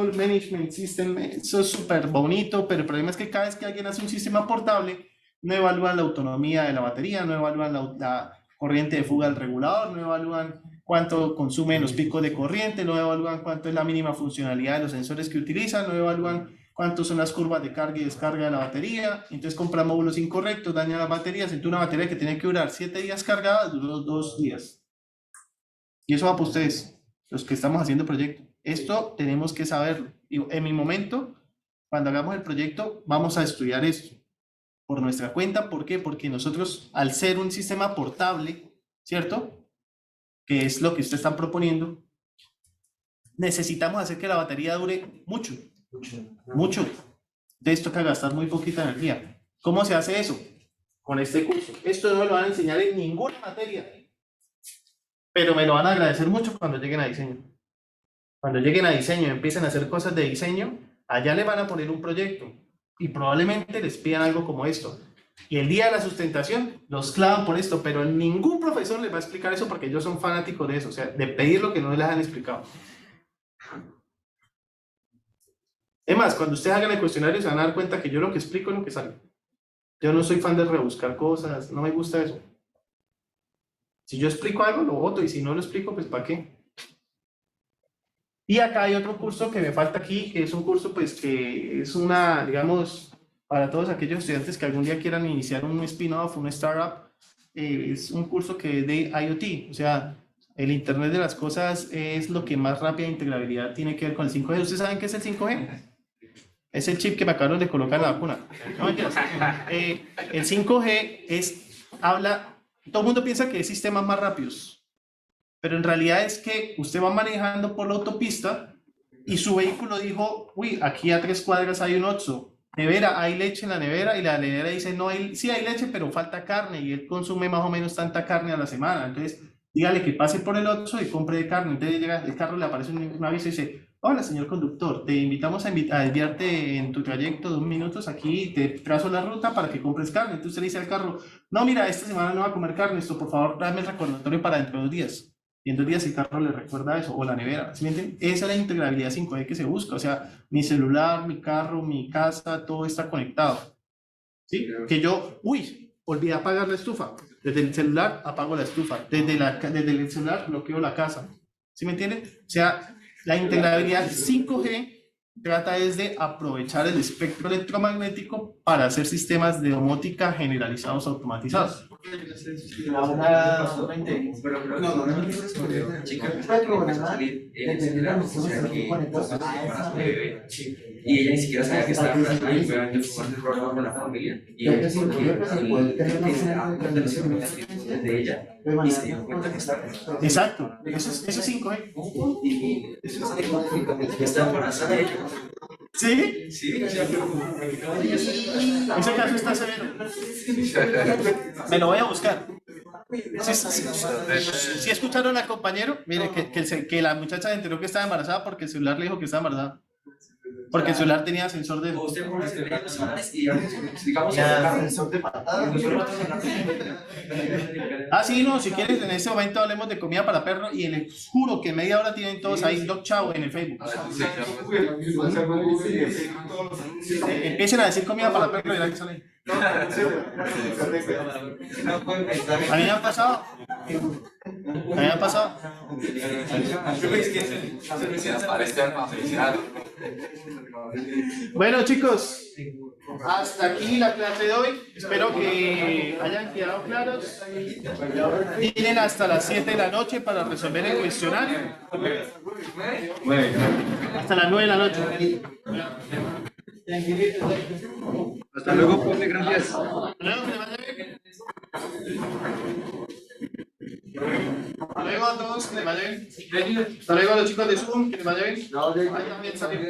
el Management System, eso es súper bonito, pero el problema es que cada vez que alguien hace un sistema portable, no evalúan la autonomía de la batería, no evalúan la corriente de fuga del regulador, no evalúan cuánto consumen los picos de corriente, no evalúan cuánto es la mínima funcionalidad de los sensores que utilizan, no evalúan cuántos son las curvas de carga y descarga de la batería. Entonces compran módulos incorrectos, dañan las baterías. Entonces una batería que tiene que durar 7 días cargada duró 2 días. Y eso va para ustedes, los que estamos haciendo proyecto. Esto tenemos que saberlo. Y en mi momento, cuando hagamos el proyecto, vamos a estudiar esto por nuestra cuenta. ¿Por qué? Porque nosotros, al ser un sistema portable, ¿cierto? Que es lo que ustedes están proponiendo, necesitamos hacer que la batería dure mucho. De esto que gastar muy poquita energía. ¿Cómo se hace eso? Con este curso. Esto no me lo van a enseñar en ninguna materia, pero me lo van a agradecer mucho cuando lleguen a diseño. Cuando lleguen a diseño y empiecen a hacer cosas de diseño, allá le van a poner un proyecto y probablemente les pidan algo como esto. Y el día de la sustentación los clavan por esto, pero ningún profesor les va a explicar eso porque ellos son fanáticos de eso, o sea, de pedir lo que no les han explicado. Es más, cuando ustedes hagan el cuestionario se van a dar cuenta que yo lo que explico es lo que sale. Yo no soy fan de rebuscar cosas, no me gusta eso. Si yo explico algo, lo voto, y si no lo explico, pues ¿para qué? Y acá hay otro curso que me falta aquí, que es un curso pues que es una, digamos, para todos aquellos estudiantes que algún día quieran iniciar un spin-off, un startup, es un curso que es de IoT, o sea, el Internet de las Cosas es lo que más rápida integrabilidad tiene que ver con el 5G. ¿Ustedes saben qué es el 5G? Es el chip que me acabaron de colocar en la vacuna. No mentiras. El 5G habla, todo el mundo piensa que hay sistemas más rápidos. pero en realidad es que usted va manejando por la autopista y su vehículo dijo, uy, aquí a 3 cuadras hay un Oxxo, nevera, hay leche en la nevera, y la nevera dice, no hay, sí hay leche, pero falta carne, y él consume más o menos tanta carne a la semana, entonces dígale que pase por el Oxxo y compre de carne. Entonces llega el carro, le aparece un aviso y dice, hola señor conductor, te invitamos a desviarte en tu trayecto 2 minutos, aquí te trazo la ruta para que compres carne. Entonces usted le dice al carro, no, mira, esta semana no va a comer carne, esto por favor dame el recordatorio para dentro de 2 días. Y en 2 días el carro le recuerda eso, o la nevera, ¿sí me entienden? Esa es la integrabilidad 5G que se busca, o sea, mi celular, mi carro, mi casa, todo está conectado. ¿Sí? Que yo, uy, olvidé apagar la estufa. Desde el celular apago la estufa. Desde el celular bloqueo la casa. ¿Sí me entienden? O sea, la integrabilidad 5G trata es de aprovechar el espectro electromagnético para hacer sistemas de domótica generalizados automatizados. Y ella ni siquiera sabía que estaba embarazada y fue a años con la familia. Y ella de ella y se dio cuenta que estaba embarazada. Exacto, eso es 5G. Y eso es está embarazada ella. ¿Sí? Sí, ese caso está severo. Me lo voy a buscar. Si escucharon al compañero, mire que la muchacha se enteró que estaba embarazada porque el celular le dijo que estaba embarazada. Porque el celular tenía sensor de... Usted pone el celular y digamos sensor de patada. Ah, sí, no, si quieres, en este momento hablemos de comida para perros y les juro que en media hora tienen todos ahí Dog Chow en el Facebook. Empiecen a decir comida para perros y la que sale. A mí me ha pasado. Bueno, chicos, hasta aquí la clase de hoy. Espero que hayan quedado claros. Tienen hasta las 7 de la noche para resolver el cuestionario. Hasta las 9 de la noche. Hasta luego, profe, gracias. Hasta luego, que le vaya bien. Hasta luego a todos, que les vaya bien. Hasta luego a los chicos de Zoom, que les vaya bien. Ahí también salió.